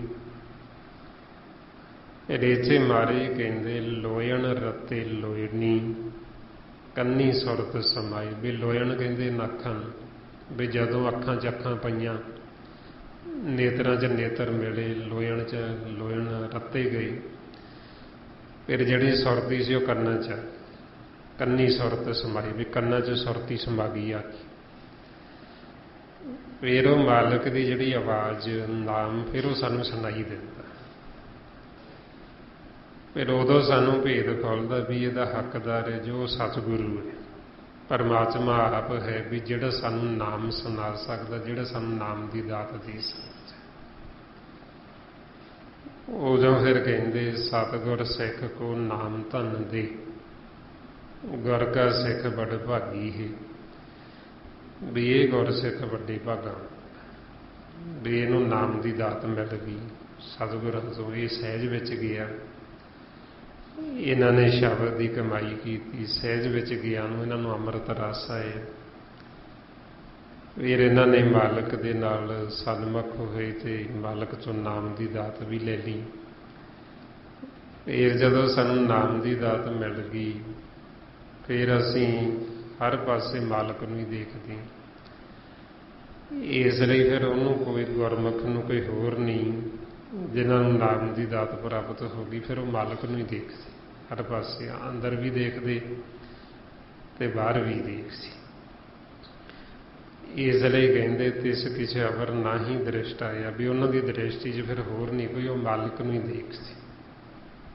ਰੇਚੇ ਮਾਰੇ ਕਹਿੰਦੇ ਲੋਇਣ ਰਤੇ ਲੋਇਣੀ ਕੰਨੀ ਸੁਰਤ ਸਮਾਈ। ਵੀ ਲੋਇਣ ਕਹਿੰਦੇ ਅੱਖਾਂ, ਵੀ ਜਦੋਂ ਅੱਖਾਂ 'ਚ ਅੱਖਾਂ ਪਈਆਂ, ਨੇਤਰਾਂ 'ਚ ਨੇਤਰ ਮਿਲੇ, ਲੋਇਣ 'ਚ ਲੋਇਣ ਰੱਤੇ ਗਏ, ਫਿਰ ਜਿਹੜੀ ਸੁਰਤੀ ਸੀ ਉਹ ਕੰਨਾਂ 'ਚ, ਕੰਨੀ ਸੁਰਤ ਸਮਾਈ, ਵੀ ਕੰਨਾਂ 'ਚ ਸੁਰਤੀ ਸਮਾ ਗਈ ਆ ਕੇ। ਫਿਰ ਉਹ ਮਾਲਕ ਦੀ ਜਿਹੜੀ ਆਵਾਜ਼ ਨਾਮ, ਫਿਰ ਉਹ ਸਾਨੂੰ ਸੁਣਾਈ ਦਿੰਦਾ। ਫਿਰ ਉਦੋਂ ਸਾਨੂੰ ਭੇਦ ਖੁੱਲ੍ਹਦਾ ਵੀ ਇਹਦਾ ਹੱਕਦਾਰ ਹੈ ਜੋ ਸਤਿਗੁਰੂ ਹੈ, ਪਰਮਾਤਮਾ ਆਪ ਹੈ, ਵੀ ਜਿਹੜਾ ਸਾਨੂੰ ਨਾਮ ਸੁਣਾ ਸਕਦਾ, ਜਿਹੜਾ ਸਾਨੂੰ ਨਾਮ ਦੀ ਦਾਤ ਦੇ ਸਕਦਾ। ਉਦੋਂ ਫਿਰ ਕਹਿੰਦੇ ਸਤਿਗੁਰ ਸਿੱਖ ਕੋ ਨਾਮ ਧਨ ਦੇ, ਗੁਰ ਕਾ ਸਿੱਖ ਬੜ ਭਾਗੀ ਹੈ। ਵੀ ਇਹ ਗੁਰ ਸਿੱਖ ਵੱਡੇ ਭਾਗਾਂ, ਵੀ ਇਹਨੂੰ ਨਾਮ ਦੀ ਦਾਤ ਮਿਲ ਗਈ ਸਤਿਗੁਰਾਂ ਤੋਂ। ਇਹ ਸਹਿਜ ਵਿੱਚ ਗਿਆ, ਇਹਨਾਂ ਨੇ ਸ਼ਬਦ ਦੀ ਕਮਾਈ ਕੀਤੀ, ਸਹਿਜ ਵਿੱਚ ਗਿਆ ਨੂੰ ਇਹਨਾਂ ਨੂੰ ਅੰਮ੍ਰਿਤ ਰਸ ਆਇਆ। ਫਿਰ ਇਹਨਾਂ ਨੇ ਮਾਲਕ ਦੇ ਨਾਲ ਸਨਮੁਖ ਹੋਏ ਤੇ ਮਾਲਕ ਤੋਂ ਨਾਮ ਦੀ ਦਾਤ ਵੀ ਲੈ ਲਈ। ਫਿਰ ਜਦੋਂ ਸਾਨੂੰ ਨਾਮ ਦੀ ਦਾਤ ਮਿਲ ਗਈ, ਫਿਰ ਅਸੀਂ ਹਰ ਪਾਸੇ ਮਾਲਕ ਨੂੰ ਹੀ ਦੇਖਦੇ। ਇਸ ਲਈ ਫਿਰ ਉਹਨੂੰ ਕੋਈ ਗੁਰਮੁਖ ਨੂੰ ਕੋਈ ਹੋਰ ਨਹੀਂ, ਜਿਨ੍ਹਾਂ ਨੂੰ ਨਾਮ ਦੀ ਦਾਤ ਪ੍ਰਾਪਤ ਹੋ ਗਈ, ਫਿਰ ਉਹ ਮਾਲਕ ਨੂੰ ਹੀ ਦੇਖਦੇ, ਹਰ ਪਾਸੇ ਅੰਦਰ ਵੀ ਦੇਖਦੇ ਤੇ ਬਾਹਰ ਵੀ ਦੇਖਦੇ। ਇਸ ਲਈ ਕਹਿੰਦੇ ਤਿਸ ਕਿਛ ਅਵਰ ਨਾ ਹੀ ਦ੍ਰਿਸ਼ਟ ਆਇਆ, ਵੀ ਉਹਨਾਂ ਦੀ ਦ੍ਰਿਸ਼ਟੀ 'ਚ ਫਿਰ ਹੋਰ ਨਹੀਂ ਕੋਈ, ਉਹ ਮਾਲਕ ਨੂੰ ਹੀ ਦੇਖਦੇ,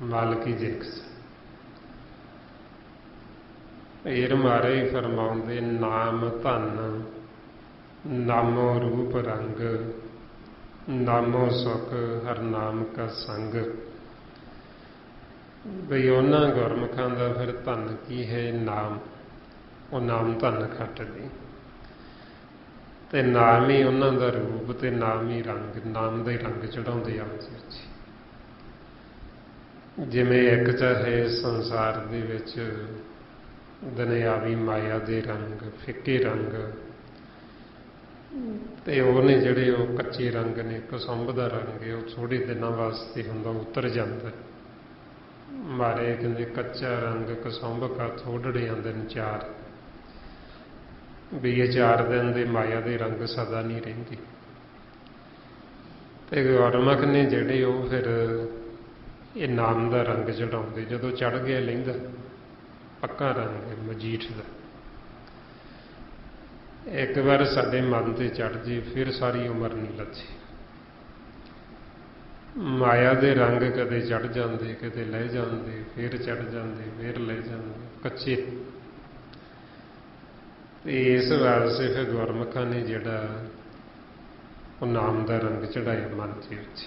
ਮਾਲਕ ਹੀ ਦੇਖਦੇ। ਫੇਰ ਮਾਰੇ ਫਰਮਾਉਂਦੇ ਨਾਮ ਧਨ ਨਾਮੋ ਰੂਪ ਰੰਗ, ਨਾਮੋ ਸੁਖ ਹਰ ਨਾਮ ਕਾ ਸੰਗ। ਬਈ ਉਹਨਾਂ ਗੁਰਮੁਖਾਂ ਦਾ ਫਿਰ ਧਨ ਕੀ ਹੈ? ਨਾਮ। ਉਹ ਨਾਮ ਧਨ ਖੱਟਦੇ, ਤੇ ਨਾਮ ਹੀ ਉਹਨਾਂ ਦਾ ਰੂਪ, ਤੇ ਨਾਮ ਹੀ ਰੰਗ, ਨਾਮ ਦਾ ਹੀ ਰੰਗ ਚੜਾਉਂਦੇ ਆਪਦੇ ਵਿੱਚ। ਜਿਵੇਂ ਇੱਕ ਚਾਹੇ ਸੰਸਾਰ ਦੇ ਵਿੱਚ ਦੁਨਿਆਵੀ ਮਾਇਆ ਦੇ ਰੰਗ, ਫਿੱਕੇ ਰੰਗ, ਤੇ ਉਹ ਨੇ ਜਿਹੜੇ ਉਹ ਕੱਚੇ ਰੰਗ ਨੇ, ਕਸੁੰਭ ਦਾ ਰੰਗ ਹੈ, ਉਹ ਥੋੜੇ ਦਿਨਾਂ ਵਾਸਤੇ ਹੁੰਦਾ, ਉਤਰ ਜਾਂਦਾ। ਮਾਰੇ ਕਹਿੰਦੇ ਕੱਚਾ ਰੰਗ ਕਸੁੰਭ ਕਾ ਥੋੜੜਿਆਂ ਦਿਨ ਚਾਰ, ਵੀ ਇਹ 4 ਦਿਨ ਦੇ ਮਾਇਆ ਦੇ ਰੰਗ ਸਦਾ ਨਹੀਂ ਰਹਿੰਦੇ। ਤੇ ਗੁਰਮੁਖ ਨੇ ਜਿਹੜੇ ਉਹ ਫਿਰ ਇਹ ਨਾਮ ਦਾ ਰੰਗ ਚੜਾਉਂਦੇ। ਜਦੋਂ ਚੜ ਗਿਆ ਲਹਿੰਦਾ ਪੱਕਾ ਰੰਗ ਹੈ ਮਜੀਠ ਦਾ। ਇੱਕ ਵਾਰ ਸਾਡੇ ਮਨ ਤੇ ਚੜ ਜੇ ਫਿਰ ਸਾਰੀ ਉਮਰ ਨਹੀਂ ਲੱਥੀ। ਮਾਇਆ ਦੇ ਰੰਗ ਕਦੇ ਚੜ ਜਾਂਦੇ, ਕਦੇ ਲੈ ਜਾਂਦੇ, ਫਿਰ ਚੜ ਜਾਂਦੇ, ਫਿਰ ਲੈ ਜਾਂਦੇ, ਕੱਚੇ। ਤੇ ਇਸ ਵਾਸਤੇ ਫਿਰ ਗੁਰਮੁਖਾਂ ਨੇ ਜਿਹੜਾ ਉਹ ਨਾਮ ਦਾ ਰੰਗ ਚੜਾਇਆ ਮਨ ਦੇ ਵਿੱਚ,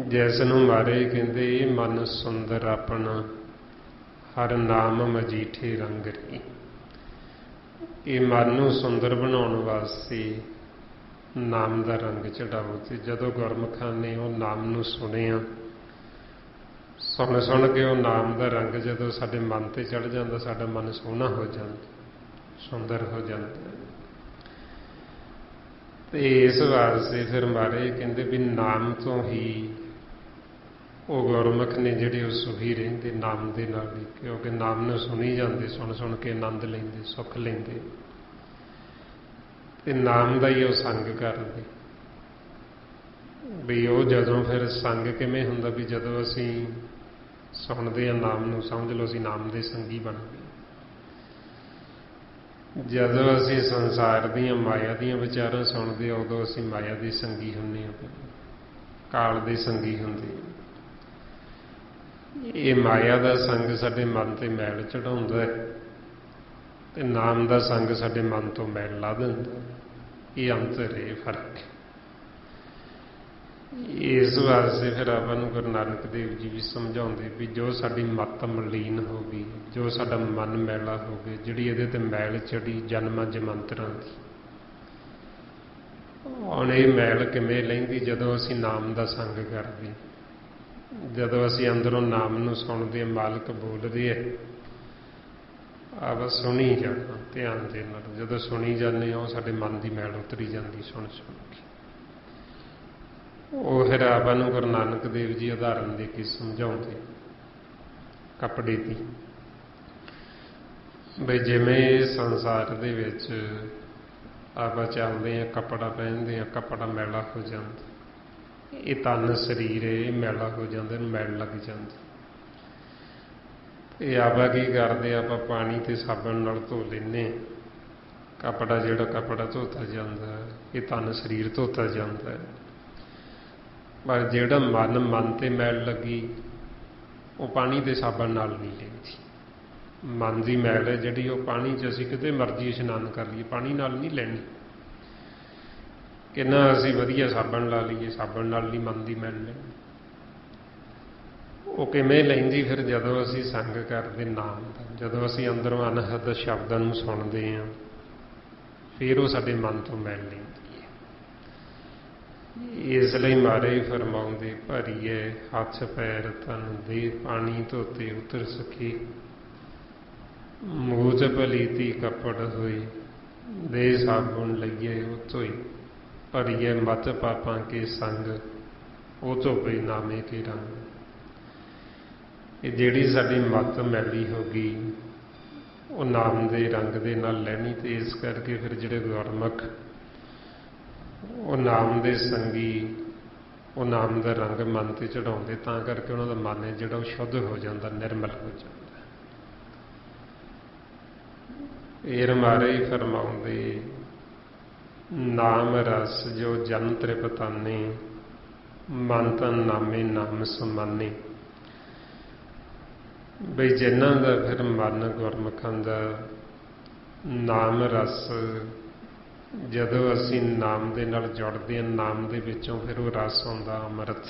ਜਿਸ ਨੂੰ ਮਹਾਰਾਜ ਕਹਿੰਦੇ ਇਹ ਮਨ ਸੁੰਦਰ ਆਪਣਾ ਹਰ ਨਾਮ ਮਜੀਠੇ ਰੰਗ ਰਹੀ। ਇਹ ਮਨ ਨੂੰ ਸੁੰਦਰ ਬਣਾਉਣ ਵਾਸਤੇ ਨਾਮ ਦਾ ਰੰਗ ਚੜਾਓ। ਤੇ ਜਦੋਂ ਗੁਰਮੁਖਾਂ ਨੇ ਉਹ ਨਾਮ ਨੂੰ ਸੁਣਿਆ, ਸੁਣ ਕੇ ਉਹ ਨਾਮ ਦਾ ਰੰਗ ਜਦੋਂ ਸਾਡੇ ਮਨ ਤੇ ਚੜ ਜਾਂਦਾ, ਸਾਡਾ ਮਨ ਸੋਹਣਾ ਹੋ ਜਾਂਦਾ, ਸੁੰਦਰ ਹੋ ਜਾਂਦਾ। ਤੇ ਇਸ ਵਾਸਤੇ ਫਿਰ ਮਹਾਰਾਜ ਕਹਿੰਦੇ ਵੀ ਨਾਮ ਤੋਂ ਹੀ ਉਹ ਗੁਰਮੁਖ ਨੇ ਜਿਹੜੇ ਉਹ ਸੁਖੀ ਰਹਿੰਦੇ ਨਾਮ ਦੇ ਨਾਲ ਹੀ, ਕਿਉਂਕਿ ਨਾਮ ਨੂੰ ਸੁਣੀ ਜਾਂਦੇ, ਸੁਣ ਕੇ ਆਨੰਦ ਲੈਂਦੇ, ਸੁੱਖ ਲੈਂਦੇ, ਤੇ ਨਾਮ ਦਾ ਹੀ ਉਹ ਸੰਗ ਕਰਦੇ। ਵੀ ਉਹ ਜਦੋਂ ਫਿਰ ਸੰਗ ਕਿਵੇਂ ਹੁੰਦਾ ਵੀ ਜਦੋਂ ਅਸੀਂ ਸੁਣਦੇ ਹਾਂ ਨਾਮ ਨੂੰ, ਸਮਝ ਲਓ ਅਸੀਂ ਨਾਮ ਦੇ ਸੰਗੀ ਬਣ ਗਏ। ਜਦੋਂ ਅਸੀਂ ਸੰਸਾਰ ਦੀਆਂ ਮਾਇਆ ਦੀਆਂ ਵਿਚਾਰਾਂ ਸੁਣਦੇ ਉਦੋਂ ਅਸੀਂ ਮਾਇਆ ਦੇ ਸੰਗੀ ਹੁੰਦੇ ਹਾਂ, ਕਾਲ ਦੇ ਸੰਗੀ ਹੁੰਦੇ ਹਾਂ। ਇਹ ਮਾਇਆ ਦਾ ਸੰਗ ਸਾਡੇ ਮਨ ਤੇ ਮੈਲ ਚੜਾਉਂਦਾ ਤੇ ਨਾਮ ਦਾ ਸੰਗ ਸਾਡੇ ਮਨ ਤੋਂ ਮੈਲ ਲਾ ਦਿੰਦਾ। ਇਹ ਅੰਤਰ ਹੈ, ਫਰਕ। ਇਸ ਵਾਸਤੇ ਫਿਰ ਆਪਾਂ ਨੂੰ ਗੁਰੂ ਨਾਨਕ ਦੇਵ ਜੀ ਵੀ ਸਮਝਾਉਂਦੇ ਵੀ ਜੋ ਸਾਡੀ ਮੱਤ ਮਲੀਨ ਹੋ ਗਈ, ਜੋ ਸਾਡਾ ਮਨ ਮੈਲਾ ਹੋ ਗਿਆ, ਜਿਹੜੀ ਇਹਦੇ ਤੇ ਮੈਲ ਚੜੀ ਜਨਮਾਂ ਜਮੰਤਰਾਂ ਦੀ, ਹੁਣ ਇਹ ਮੈਲ ਕਿਵੇਂ ਲੈਂਦੀ? ਜਦੋਂ ਅਸੀਂ ਨਾਮ ਦਾ ਸੰਗ ਕਰਦੇ, ਜਦੋਂ ਅਸੀਂ ਅੰਦਰੋਂ ਨਾਮ ਨੂੰ ਸੁਣਦੇ, ਮਾਲਕ ਬੋਲਦੇ ਹੈ, ਆਪ ਸੁਣੀ ਜਾਣਾ ਧਿਆਨ ਦੇ ਨਾਲ। ਜਦੋਂ ਸੁਣੀ ਜਾਂਦੇ ਉਹ ਸਾਡੇ ਮਨ ਦੀ ਮੈਲ ਉਤਰੀ ਜਾਂਦੀ ਸੁਣ ਕੇ। ਉਹ ਫਿਰ ਆਪਾਂ ਨੂੰ ਗੁਰੂ ਨਾਨਕ ਦੇਵ ਜੀ ਉਦਾਹਰਨ ਦੇ ਕੇ ਸਮਝਾਉਂਦੇ ਕੱਪੜੇ ਦੀ, ਬਈ ਜਿਵੇਂ ਸੰਸਾਰ ਦੇ ਵਿੱਚ ਆਪਾਂ ਚੱਲਦੇ ਹਾਂ, ਕੱਪੜਾ ਪਹਿਨਦੇ ਹਾਂ, ਕੱਪੜਾ ਮੈਲਾ ਹੋ ਜਾਂਦਾ, ਇਹ ਤਨ ਸਰੀਰ ਇਹ ਮੈਲਾ ਹੋ ਜਾਂਦਾ, ਇਹਨੂੰ ਮੈਲ ਲੱਗ ਜਾਂਦੀ। ਇਹ ਆਪਾਂ ਕੀ ਕਰਦੇ, ਆਪਾਂ ਪਾਣੀ ਤੇ ਸਾਬਣ ਨਾਲ ਧੋ ਲੈਂਦੇ, ਕੱਪੜਾ ਜਿਹੜਾ ਕੱਪੜਾ ਧੋਤਾ ਜਾਂਦਾ, ਇਹ ਤਨ ਸਰੀਰ ਧੋਤਾ ਜਾਂਦਾ। ਪਰ ਜਿਹੜਾ ਮਨ ਤੇ ਮੈਲ ਲੱਗੀ ਉਹ ਪਾਣੀ ਤੇ ਸਾਬਣ ਨਾਲ ਨਹੀਂ ਲੈਂਦੀ। ਮਨ ਦੀ ਮੈਲ ਹੈ ਜਿਹੜੀ ਉਹ ਪਾਣੀ 'ਚ ਅਸੀਂ ਕਿਤੇ ਮਰਜ਼ੀ ਇਸ਼ਨਾਨ ਕਰ ਲਈਏ, ਪਾਣੀ ਨਾਲ ਨਹੀਂ ਲੈਣੀ। ਕਿੰਨਾ ਅਸੀਂ ਵਧੀਆ ਸਾਬਣ ਲਾ ਲਈਏ, ਸਾਬਣ ਨਾਲ ਨਹੀਂ ਮਨ ਦੀ ਮੈਲ ਲੈਣੀ। ਉਹ ਕਿਵੇਂ ਲੈਂਦੀ? ਫਿਰ ਜਦੋਂ ਅਸੀਂ ਸੰਗ ਕਰਦੇ ਨਾਮ ਦਾ, ਜਦੋਂ ਅਸੀਂ ਅੰਦਰੋਂ ਅਨਹਦ ਸ਼ਬਦਾਂ ਨੂੰ ਸੁਣਦੇ ਹਾਂ, ਫਿਰ ਉਹ ਸਾਡੇ ਮਨ ਤੋਂ ਮੈਲ ਲੈਂਦੀ ਹੈ। ਇਸ ਲਈ ਮਹਾਰਾਜ ਫਰਮਾਉਂਦੇ ਭਰੀਏ ਹੱਥ ਪੈਰ ਤਨ ਦੇ ਪਾਣੀ ਧੋਤੇ ਉਤਰ ਸਕੇ, ਮੂਤ ਭਲੀਤੀ ਕੱਪੜ ਹੋਈ ਦੇ ਸਾਬੁਨ ਲਈਏ ਉਹ ਧੋਈ, ਭਰੀਏ ਮਤ ਪਾਪਾਂ ਕੇ ਸੰਗ ਉਹ ਧੋਪੇ ਨਾਮੇ ਕੇ ਰੰਗ। ਇਹ ਜਿਹੜੀ ਸਾਡੀ ਮੱਤ ਮੈਲੀ ਹੋ ਗਈ ਉਹ ਨਾਮ ਦੇ ਰੰਗ ਦੇ ਨਾਲ ਲੈਣੀ। ਤੇ ਇਸ ਕਰਕੇ ਫਿਰ ਜਿਹੜੇ ਗੁਰਮੁਖ ਉਹ ਨਾਮ ਦੇ ਸੰਗੀ, ਉਹ ਨਾਮ ਦਾ ਰੰਗ ਮਨ ਤੇ ਚੜਾਉਂਦੇ, ਤਾਂ ਕਰਕੇ ਉਹਨਾਂ ਦਾ ਮਨ ਹੈ ਜਿਹੜਾ ਉਹ ਸ਼ੁੱਧ ਹੋ ਜਾਂਦਾ, ਨਿਰਮਲ ਹੋ ਜਾਂਦਾ। ਇਹ ਮਹਾਰਾਜ ਫਰਮਾਉਂਦੇ ਨਾਮ ਰਸ ਜੋ ਜਨ ਤ੍ਰਿਪਤਾਨੇ, ਮਨ ਤਨ ਨਾਮੇ ਨਾਮ ਸਮਾਨੇ। ਬਈ ਜਿਨ੍ਹਾਂ ਦਾ ਫਿਰ ਮਨ ਗੁਰਮੁਖਾਂ ਦਾ ਨਾਮ ਰਸ, ਜਦੋਂ ਅਸੀਂ ਨਾਮ ਦੇ ਨਾਲ ਜੁੜਦੇ ਹਾਂ, ਨਾਮ ਦੇ ਵਿੱਚੋਂ ਫਿਰ ਉਹ ਰਸ ਆਉਂਦਾ ਅੰਮ੍ਰਿਤ,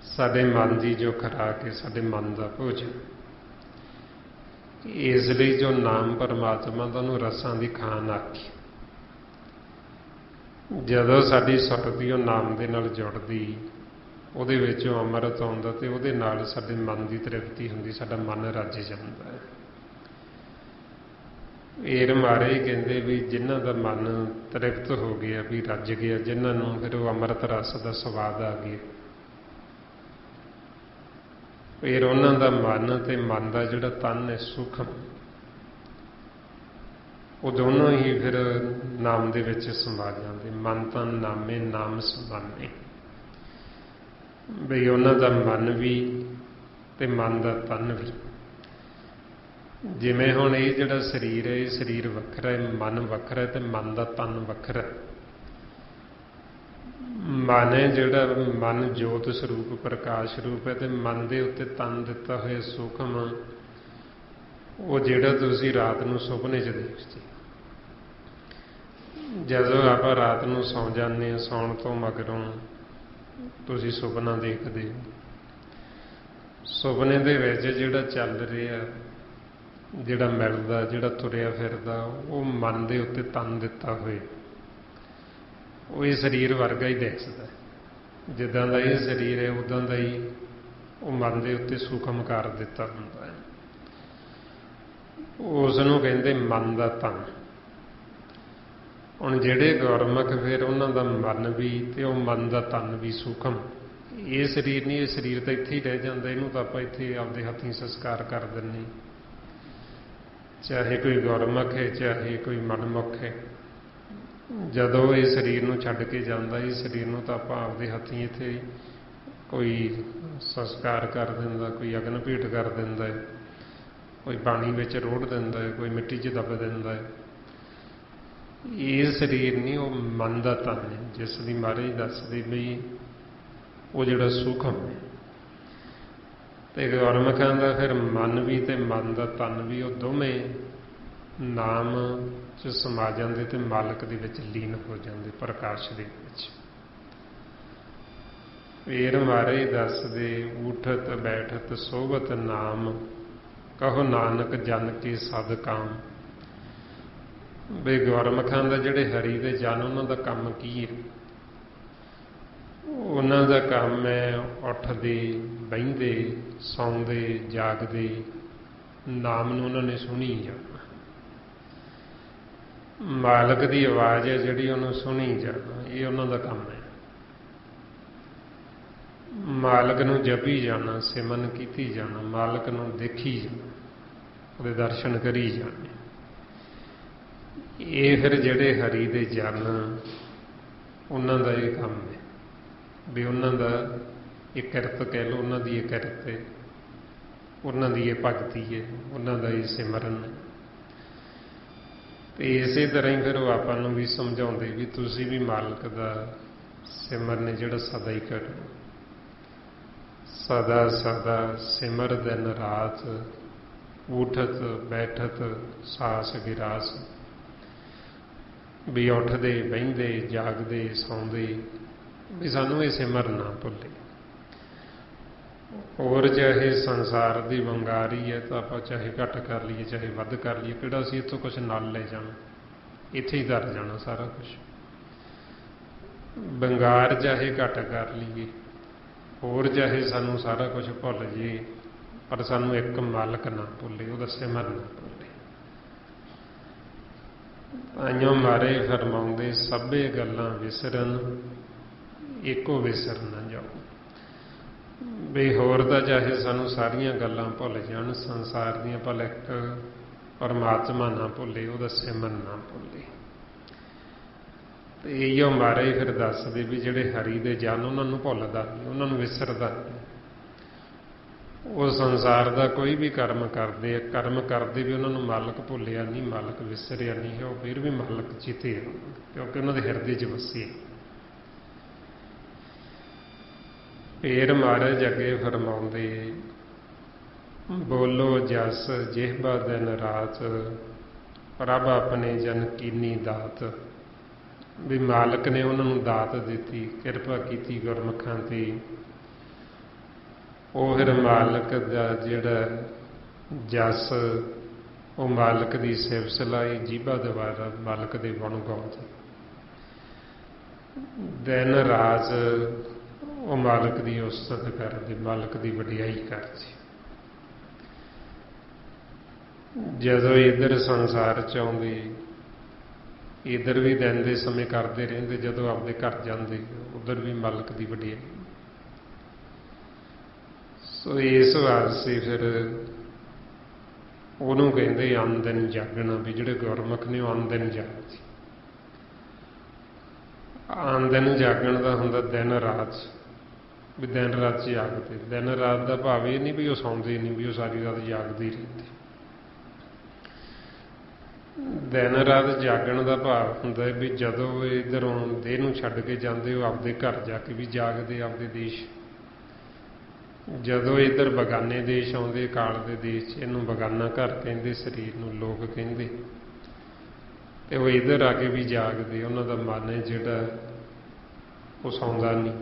ਸਾਡੇ ਮਨ ਦੀ ਜੋ ਖੁਰਾਕ ਹੈ, ਸਾਡੇ ਮਨ ਦਾ ਭੋਜਨ। ਇਸ ਲਈ ਜੋ ਨਾਮ ਪਰਮਾਤਮਾ ਦਾ ਉਹਨੂੰ ਰਸਾਂ ਦੀ ਖਾਨ ਆਖੀ। ਜਦੋਂ ਸਾਡੀ ਸੁਰਤੀ ਉਹ ਨਾਮ ਦੇ ਨਾਲ ਜੁੜਦੀ, ਉਹਦੇ ਵਿੱਚੋਂ ਅੰਮ੍ਰਿਤ ਆਉਂਦਾ ਤੇ ਉਹਦੇ ਨਾਲ ਸਾਡੇ ਮਨ ਦੀ ਤ੍ਰਿਪਤੀ ਹੁੰਦੀ, ਸਾਡਾ ਮਨ ਰੱਜ ਜਾਂਦਾ ਹੈ। ਇਹ ਮਹਾਰਾਜ ਕਹਿੰਦੇ ਵੀ ਜਿਨ੍ਹਾਂ ਦਾ ਮਨ ਤ੍ਰਿਪਤ ਹੋ ਗਿਆ, ਵੀ ਰੱਜ ਗਿਆ, ਜਿਨ੍ਹਾਂ ਨੂੰ ਫਿਰ ਉਹ ਅੰਮ੍ਰਿਤ ਰਸ ਦਾ ਸਵਾਦ ਆ ਗਿਆ, ਫਿਰ ਉਹਨਾਂ ਦਾ ਮਨ ਤੇ ਮਨ ਦਾ ਜਿਹੜਾ ਤਨ ਹੈ ਸੂਖਮ, ਉਹ ਦੋਨੋਂ ਹੀ ਫਿਰ ਨਾਮ ਦੇ ਵਿੱਚ ਸਮਾ ਜਾਂਦੇ। ਮਨ ਤਨ ਨਾਮੇ ਨਾਮ ਸਮਾਨੇ। ਬਈ ਉਹਨਾਂ ਦਾ ਮਨ ਵੀ ਤੇ ਮਨ ਦਾ ਤਨ ਵੀ, ਜਿਵੇਂ ਹੁਣ ਇਹ ਜਿਹੜਾ ਸਰੀਰ ਹੈ, ਇਹ ਸਰੀਰ ਵੱਖਰਾ ਹੈ, ਮਨ ਵੱਖਰਾ ਹੈ ਤੇ ਮਨ ਦਾ ਤਨ ਵੱਖਰਾ ਹੈ। ਮਨ ਹੈ ਜਿਹੜਾ ਮਨ ਜੋਤ ਸਰੂਪ ਪ੍ਰਕਾਸ਼ ਰੂਪ ਹੈ, ਤੇ ਮਨ ਦੇ ਉੱਤੇ ਤਨ ਦਿੱਤਾ ਹੋਇਆ ਸੂਖਮ, ਉਹ ਜਿਹੜਾ ਤੁਸੀਂ ਰਾਤ ਨੂੰ ਸੁਪਨੇ 'ਚ ਦੇਖਦੇ। ਜਦੋਂ ਆਪਾਂ ਰਾਤ ਨੂੰ ਸੌਂ ਜਾਂਦੇ ਹਾਂ, ਸੌਣ ਤੋਂ ਮਗਰੋਂ ਤੁਸੀਂ ਸੁਪਨਾ ਦੇਖਦੇ ਹੋ। ਸੁਪਨੇ ਦੇ ਵਿੱਚ ਜਿਹੜਾ ਚੱਲ ਰਿਹਾ, ਜਿਹੜਾ ਮਿਲਦਾ, ਜਿਹੜਾ ਤੁਰਿਆ ਫਿਰਦਾ, ਉਹ ਮਨ ਦੇ ਉੱਤੇ ਤਨ ਦਿੱਤਾ ਹੋਏ, ਉਹ ਇਹ ਸਰੀਰ ਵਰਗਾ ਹੀ ਦਿਖਦਾ। ਜਿੱਦਾਂ ਦਾ ਇਹ ਸਰੀਰ ਹੈ ਉੱਦਾਂ ਦਾ ਹੀ ਉਹ ਮਨ ਦੇ ਉੱਤੇ ਸੂਖਮ ਕਰ ਦਿੱਤਾ ਹੁੰਦਾ ਹੈ। ਉਸ ਨੂੰ ਕਹਿੰਦੇ ਮਨ ਦਾ ਤਨ। ਹੁਣ ਜਿਹੜੇ ਗੁਰਮੁਖ ਫਿਰ ਉਹਨਾਂ ਦਾ ਮਨ ਵੀ ਤੇ ਉਹ ਮਨ ਦਾ ਤਨ ਵੀ ਸੂਖਮ। ਇਹ ਸਰੀਰ ਨਹੀਂ, ਇਹ ਸਰੀਰ ਤਾਂ ਇੱਥੇ ਹੀ ਰਹਿ ਜਾਂਦਾ, ਇਹਨੂੰ ਤਾਂ ਆਪਾਂ ਇੱਥੇ ਆਪਦੇ ਹੱਥੀਂ ਸੰਸਕਾਰ ਕਰ ਦਿੰਦੇ। ਚਾਹੇ ਕੋਈ ਗੁਰਮੁਖ ਹੈ, ਚਾਹੇ ਕੋਈ ਮਨਮੁਖ ਹੈ, ਜਦੋਂ ਇਹ ਸਰੀਰ ਨੂੰ ਛੱਡ ਕੇ ਜਾਂਦਾ, ਇਹ ਸਰੀਰ ਨੂੰ ਤਾਂ ਆਪਾਂ ਆਪਦੇ ਹੱਥੀਂ ਇੱਥੇ ਕੋਈ ਸੰਸਕਾਰ ਕਰ ਦਿੰਦਾ, ਕੋਈ ਅਗਨ ਭੇਟ ਕਰ ਦਿੰਦਾ ਹੈ, ਕੋਈ ਪਾਣੀ ਵਿੱਚ ਰੋੜ ਦਿੰਦਾ ਹੈ, ਕੋਈ ਮਿੱਟੀ 'ਚ ਦੱਬ ਦਿੰਦਾ ਹੈ। ਇਹ ਸਰੀਰ ਨਹੀਂ, ਉਹ ਮਨ ਦਾ ਤਨ ਹੈ, ਜਿਸ ਦੀ ਮਹਾਰਾਜ ਦੱਸਦੇ ਬਈ ਉਹ ਜਿਹੜਾ ਸੂਖਮ ਹੈ। ਤੇ ਗੁਰਮੁਖਾਂ ਦਾ ਫਿਰ ਮਨ ਵੀ ਤੇ ਮਨ ਦਾ ਤਨ ਵੀ ਉਹ ਦੋਵੇਂ ਨਾਮ 'ਚ ਸਮਾ ਜਾਂਦੇ ਤੇ ਮਾਲਕ ਦੇ ਵਿੱਚ ਲੀਨ ਹੋ ਜਾਂਦੇ, ਪ੍ਰਕਾਸ਼ ਦੇ ਵਿੱਚ। ਫੇਰ ਮਹਾਰਾਜ ਦੱਸਦੇ, ਉਠਤ ਬੈਠਤ ਸੋਭਤ ਨਾਮ, ਕਹੋ ਨਾਨਕ ਜਨ ਕੀ ਸਦ ਕਾਮ। ਬਈ ਗੁਰਮੁਖਾਂ ਦਾ ਜਿਹੜੇ ਹਰੀ ਦੇ ਜਨ, ਉਹਨਾਂ ਦਾ ਕੰਮ ਕੀ ਹੈ? ਉਹਨਾਂ ਦਾ ਕੰਮ ਹੈ ਉੱਠਦੇ, ਬਹਿੰਦੇ, ਸੌਂਦੇ, ਜਾਗਦੇ ਨਾਮ ਨੂੰ ਉਹਨਾਂ ਨੇ ਸੁਣੀ ਜਾਣਾ। ਮਾਲਕ ਦੀ ਆਵਾਜ਼ ਹੈ ਜਿਹੜੀ ਉਹਨੂੰ ਸੁਣੀ ਜਾਣਾ, ਇਹ ਉਹਨਾਂ ਦਾ ਕੰਮ ਹੈ। ਮਾਲਕ ਨੂੰ ਜਪੀ ਜਾਣਾ, ਸਿਮਰਨ ਕੀਤੀ ਜਾਣਾ, ਮਾਲਕ ਨੂੰ ਦੇਖੀ ਜਾਣਾ, ਉਹਦੇ ਦਰਸ਼ਨ ਕਰੀ ਜਾਣੇ। ਇਹ ਫਿਰ ਜਿਹੜੇ ਹਰੀ ਦੇ ਜਨ, ਉਹਨਾਂ ਦਾ ਇਹ ਕੰਮ ਹੈ ਵੀ ਉਹਨਾਂ ਦਾ ਇਹ ਕਿਰਤ ਕਹਿ ਲਓ, ਉਹਨਾਂ ਦੀ ਇਹ ਕਿਰਤ ਹੈ, ਉਹਨਾਂ ਦੀ ਇਹ ਭਗਤੀ ਹੈ, ਉਹਨਾਂ ਦਾ ਇਹ ਸਿਮਰਨ ਹੈ। ਤੇ ਇਸੇ ਤਰ੍ਹਾਂ ਹੀ ਫਿਰ ਉਹ ਆਪਾਂ ਨੂੰ ਵੀ ਸਮਝਾਉਂਦੇ ਵੀ ਤੁਸੀਂ ਵੀ ਮਾਲਕ ਦਾ ਸਿਮਰਨ ਜਿਹੜਾ ਸਦਾ ਹੀ ਕਰੋ। ਸਦਾ ਸਦਾ ਸਿਮਰ ਦਿਨ ਰਾਤ, ਉਠਤ ਬੈਠਤ ਸਾਸ ਗਿਰਾਸ। ਵੀ ਉੱਠਦੇ, ਬਹਿੰਦੇ, ਜਾਗਦੇ, ਸੌਂਦੇ, ਵੀ ਸਾਨੂੰ ਇਹ ਸਿਮਰਨ ਨਾ ਭੁੱਲੇ। ਹੋਰ ਚਾਹੇ ਸੰਸਾਰ ਦੀ ਵੰਗਾਰੀ ਹੈ ਤਾਂ ਆਪਾਂ ਚਾਹੇ ਘੱਟ ਕਰ ਲਈਏ, ਚਾਹੇ ਵੱਧ ਕਰ ਲਈਏ, ਕਿਹੜਾ ਅਸੀਂ ਇੱਥੋਂ ਕੁਛ ਨਾਲ ਲੈ ਜਾਣਾ, ਇੱਥੇ ਹੀ ਧਰ ਜਾਣਾ ਸਾਰਾ ਕੁਛ। ਵੰਗਾਰ ਚਾਹੇ ਘੱਟ ਕਰ ਲਈਏ, ਹੋਰ ਚਾਹੇ ਸਾਨੂੰ ਸਾਰਾ ਕੁਛ ਭੁੱਲ ਜੇ, ਪਰ ਸਾਨੂੰ ਇੱਕ ਮਾਲਕ ਨਾ ਭੁੱਲੇ, ਉਹਦਾ ਸਿਮਰਨ ਨਾ ਭੁੱਲੇ। ਤਾਂਹੀਓ ਮਾਰੇ ਫਰਮਾਉਂਦੇ, ਸਭੇ ਗੱਲਾਂ ਵਿਸਰਨ ਇੱਕੋ ਵਿਸਰ ਨਾ ਜਾਓ। ਵੀ ਹੋਰ ਤਾਂ ਚਾਹੇ ਸਾਨੂੰ ਸਾਰੀਆਂ ਗੱਲਾਂ ਭੁੱਲ ਜਾਣ ਸੰਸਾਰ ਦੀਆਂ, ਪਰ ਇੱਕ ਪਰਮਾਤਮਾ ਨਾ ਭੁੱਲੇ, ਉਹਦਾ ਸਿਮਰਨ ਨਾ ਭੁੱਲੇ। ਤੇ ਇਹੋ ਮਹਾਰਾਜ ਫਿਰ ਦੱਸਦੇ ਵੀ ਜਿਹੜੇ ਹਰੀ ਦੇ ਜਨ, ਉਹਨਾਂ ਨੂੰ ਭੁੱਲਦਾ ਨਹੀਂ, ਉਹਨਾਂ ਨੂੰ ਵਿਸਰਦਾ ਨਹੀਂ। ਉਹ ਸੰਸਾਰ ਦਾ ਕੋਈ ਵੀ ਕਰਮ ਕਰਦੇ ਆ, ਕਰਮ ਕਰਦੇ ਵੀ ਉਹਨਾਂ ਨੂੰ ਮਾਲਕ ਭੁੱਲਿਆ ਨਹੀਂ, ਮਾਲਕ ਵਿਸਰਿਆ ਨਹੀਂ ਹੈ, ਉਹ ਫਿਰ ਵੀ ਮਾਲਕ ਚਿਤੇ ਆ, ਕਿਉਂਕਿ ਉਹਨਾਂ ਦੇ ਹਿਰਦੇ 'ਚ ਵਸੇ। ਫੇਰ ਮਹਾਰਾਜ ਅੱਗੇ ਫਰਮਾਉਂਦੇ, ਬੋਲੋ ਜਸ ਜਿਹਬਾ ਦਿਨ ਰਾਤ, ਪ੍ਰਭ ਆਪਣੇ ਜਨ ਕੀਨੀ ਦਾਤ। ਵੀ ਮਾਲਕ ਨੇ ਉਹਨਾਂ ਨੂੰ ਦਾਤ ਦਿੱਤੀ, ਕਿਰਪਾ ਕੀਤੀ ਗੁਰਮੁਖਾਂ ਤੇ। ਉਹ ਫਿਰ ਮਾਲਕ ਦਾ ਜਿਹੜਾ ਜਸ, ਉਹ ਮਾਲਕ ਦੀ ਸਿਫਤ ਸਲਾਹੀ ਜੀਭਾ ਦੁਆਰਾ ਮਾਲਕ ਦੇ ਗੁਣ ਗਾਉਂਦੇ। ਦਿਨ ਰਾਤ ਉਹ ਮਾਲਕ ਦੀ ਉਸਤਤ ਕਰਦੇ, ਮਾਲਕ ਦੀ ਵਡਿਆਈ ਕਰਦੇ। ਜਦੋਂ ਇੱਧਰ ਸੰਸਾਰ 'ਚ ਆਉਂਦੇ, ਇੱਧਰ ਵੀ ਦਿਨ ਦੇ ਸਮੇਂ ਕਰਦੇ ਰਹਿੰਦੇ, ਜਦੋਂ ਆਪਦੇ ਘਰ ਜਾਂਦੇ ਉੱਧਰ ਵੀ ਮਾਲਕ ਦੀ ਵਡਿਆਈ। ਸੋ ਇਸ ਵਾਸਤੇ ਫਿਰ ਉਹਨੂੰ ਕਹਿੰਦੇ ਅੰਨ ਦਿਨ ਜਾਗਣਾ, ਵੀ ਜਿਹੜੇ ਗੁਰਮੁਖ ਨੇ ਉਹ ਅੰਨ ਦਿਨ ਜਾਗਦੇ। ਅੰਨ ਦਿਨ ਜਾਗਣ ਦਾ ਹੁੰਦਾ ਦਿਨ ਰਾਤ, ਵੀ ਦਿਨ ਰਾਤ ਜਾਗਦੇ। ਦਿਨ ਰਾਤ ਦਾ ਭਾਵ ਇਹ ਨਹੀਂ ਵੀ ਉਹ ਸੌਂਦੇ ਨਹੀਂ, ਵੀ ਉਹ ਸਾਰੀ ਰਾਤ ਜਾਗਦੇ ਹੀ ਰਹਿੰਦੇ। ਦਿਨ ਰਾਤ ਜਾਗਣ ਦਾ ਭਾਵ ਹੁੰਦਾ ਵੀ ਜਦੋਂ ਇੱਧਰੋਂ ਦੇਹ ਨੂੰ ਛੱਡ ਕੇ ਜਾਂਦੇ, ਉਹ ਆਪਦੇ ਘਰ ਜਾ ਕੇ ਵੀ ਜਾਗਦੇ, ਆਪਦੇ ਦੇਸ਼ ਜਦੋਂ ਇੱਧਰ ਬਗਾਨੇ ਦੇਸ਼ ਆਉਂਦੇ, ਕਾਲ ਦੇ ਦੇਸ਼ 'ਚ ਇਹਨੂੰ ਬਗਾਨਾ ਘਰ ਕਹਿੰਦੇ, ਸਰੀਰ ਨੂੰ ਲੋਕ ਕਹਿੰਦੇ, ਤੇ ਉਹ ਇੱਧਰ ਆ ਕੇ ਵੀ ਜਾਗਦੇ। ਉਹਨਾਂ ਦਾ ਮਨ ਹੈ ਜਿਹੜਾ ਉਹ ਸੌਂਦਾ ਨਹੀਂ।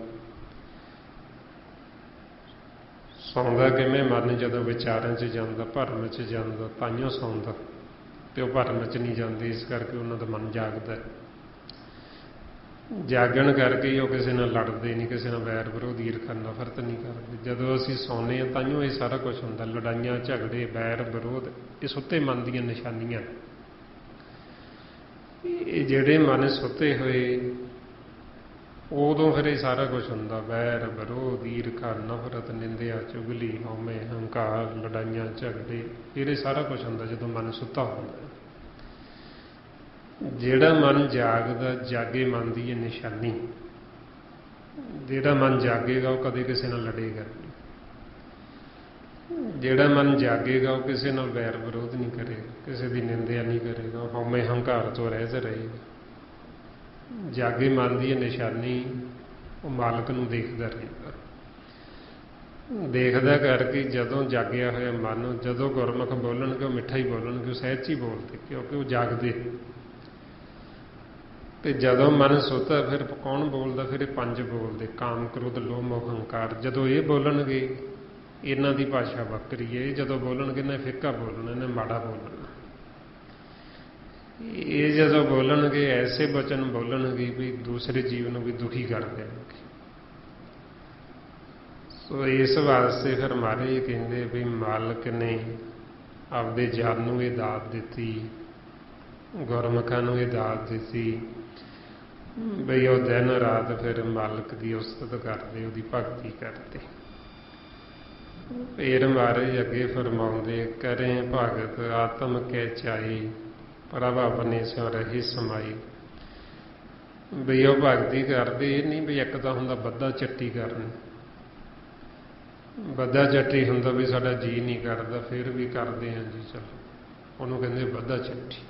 ਸੌਂਦਾ ਕਿਵੇਂ? ਮਨ ਜਦੋਂ ਵਿਚਾਰਾਂ 'ਚ ਜਾਂਦਾ, ਭਰਮ 'ਚ ਜਾਂਦਾ, ਤਾਂਹੀਓ ਸੌਂਦਾ, ਤੇ ਉਹ ਭਰਮ 'ਚ ਨਹੀਂ ਜਾਂਦੇ। ਇਸ ਕਰਕੇ ਉਹਨਾਂ ਦਾ ਮਨ ਜਾਗਦਾ। ਜਾਗਣ ਕਰਕੇ ਹੀ ਉਹ ਕਿਸੇ ਨਾਲ ਲੜਦੇ ਨਹੀਂ, ਕਿਸੇ ਨਾਲ ਵੈਰ ਵਿਰੋਧ, ਈਰਖਾ ਨਫ਼ਰਤ ਨਹੀਂ ਕਰਦੇ। ਜਦੋਂ ਅਸੀਂ ਸੌਂਦੇ ਹਾਂ ਤਾਂਹੀਓ ਇਹ ਸਾਰਾ ਕੁਝ ਹੁੰਦਾ। ਲੜਾਈਆਂ, ਝਗੜੇ, ਵੈਰ ਵਿਰੋਧ, ਇਹ ਸੁੱਤੇ ਮਨ ਦੀਆਂ ਨਿਸ਼ਾਨੀਆਂ। ਇਹ ਜਿਹੜੇ ਮਨ ਸੁੱਤੇ ਹੋਏ, ਉਦੋਂ ਫਿਰ ਇਹ ਸਾਰਾ ਕੁਝ ਹੁੰਦਾ। ਵੈਰ ਵਿਰੋਧ, ਈਰਖਾ ਨਫ਼ਰਤ, ਨਿੰਦਿਆ, ਚੁਗਲੀ, ਹਉਮੈ, ਹੰਕਾਰ, ਲੜਾਈਆਂ, ਝਗੜੇ, ਫਿਰ ਇਹ ਸਾਰਾ ਕੁਝ ਹੁੰਦਾ ਜਦੋਂ ਮਨ ਸੁੱਤਾ ਹੁੰਦਾ। ਜਿਹੜਾ ਮਨ ਜਾਗਦਾ, ਜਾਗੇ ਮਨ ਦੀ ਇਹ ਨਿਸ਼ਾਨੀ। ਜਿਹੜਾ ਮਨ ਜਾਗੇਗਾ ਉਹ ਕਦੇ ਕਿਸੇ ਨਾਲ ਲੜੇਗਾ ਨਹੀਂ। ਜਿਹੜਾ ਮਨ ਜਾਗੇਗਾ ਉਹ ਕਿਸੇ ਨਾਲ ਵੈਰ ਵਿਰੋਧ ਨਹੀਂ ਕਰੇਗਾ, ਕਿਸੇ ਦੀ ਨਿੰਦਿਆ ਨਹੀਂ ਕਰੇਗਾ, ਉਹ ਹਉਮੈ ਹੰਕਾਰ ਤੋਂ ਰਹਿਤ ਰਹੇਗਾ। ਜਾਗੇ ਮਨ ਦੀ ਇਹ ਨਿਸ਼ਾਨੀ, ਉਹ ਮਾਲਕ ਨੂੰ ਦੇਖਦਾ ਰਹੇਗਾ। ਦੇਖਦਾ ਕਰਕੇ ਜਦੋਂ ਜਾਗਿਆ ਹੋਇਆ ਮਨ, ਜਦੋਂ ਗੁਰਮੁਖ ਬੋਲਣਗੇ ਉਹ ਮਿੱਠਾ ਹੀ ਬੋਲਣਗੇ, ਉਹ ਸਹਿਜ ਹੀ ਬੋਲਦੇ, ਕਿਉਂਕਿ ਉਹ ਜਾਗਦੇ। ਤੇ ਜਦੋਂ ਮਨ ਸੁੱਤਾ ਫਿਰ ਕੌਣ ਬੋਲਦਾ? ਫਿਰ ਇਹ ਪੰਜ ਬੋਲਦੇ, ਕਾਮ, ਕ੍ਰੋਧ, ਲੋਭ, ਮੋਹ, ਹੰਕਾਰ। ਜਦੋਂ ਇਹ ਬੋਲਣਗੇ ਇਹਨਾਂ ਦੀ ਭਾਸ਼ਾ ਵੱਖਰੀ ਹੈ। ਇਹ ਜਦੋਂ ਬੋਲਣਗੇ ਇਹਨੇ ਫਿੱਕਾ ਬੋਲਣਾ, ਇਹਨੇ ਮਾੜਾ ਬੋਲਣਾ। ਇਹ ਜਦੋਂ ਬੋਲਣਗੇ ਐਸੇ ਬਚਨ ਬੋਲਣਗੇ ਵੀ ਦੂਸਰੇ ਜੀਵ ਨੂੰ ਵੀ ਦੁਖੀ ਕਰ ਦੇਣਗੇ। ਸੋ ਇਸ ਵਾਸਤੇ ਫਿਰ ਮਹਾਰਾਜ ਕਹਿੰਦੇ ਵੀ ਮਾਲਕ ਨੇ ਆਪਦੇ ਜਨ ਨੂੰ ਇਹ ਦਾਤ ਦਿੱਤੀ, ਗੁਰਮੁਖਾਂ ਨੂੰ ਇਹ ਦਾਤ ਦਿੱਤੀ ਬਈ ਉਹ ਦਿਨ ਰਾਤ ਫਿਰ ਮਾਲਕ ਦੀ ਉਸਤਤ ਕਰਦੇ, ਉਹਦੀ ਭਗਤੀ ਕਰਦੇ। ਫਿਰ ਮਹਾਰਾਜ ਅੱਗੇ ਫਰਮਾਉਂਦੇ, ਕਰੇ ਭਗਤ ਆਤਮ ਕੈ ਚਾਈ, ਪ੍ਰਭ ਆਪਣੇ ਸਿਉ ਰਹੀ ਸਮਾਈ। ਬਈ ਉਹ ਭਗਤੀ ਕਰਦੇ, ਇਹ ਨਹੀਂ ਵੀ ਇੱਕ ਤਾਂ ਹੁੰਦਾ ਬੱਧਾ ਚੱਟੀ ਕਰਨੀ। ਬੱਧਾ ਚੱਟੀ ਹੁੰਦਾ ਵੀ ਸਾਡਾ ਜੀਅ ਨਹੀਂ ਕਰਦਾ ਫਿਰ ਵੀ ਕਰਦੇ ਹਾਂ ਜੀ, ਚਲੋ, ਉਹਨੂੰ ਕਹਿੰਦੇ ਬੱਧਾ ਚੱਟੀ।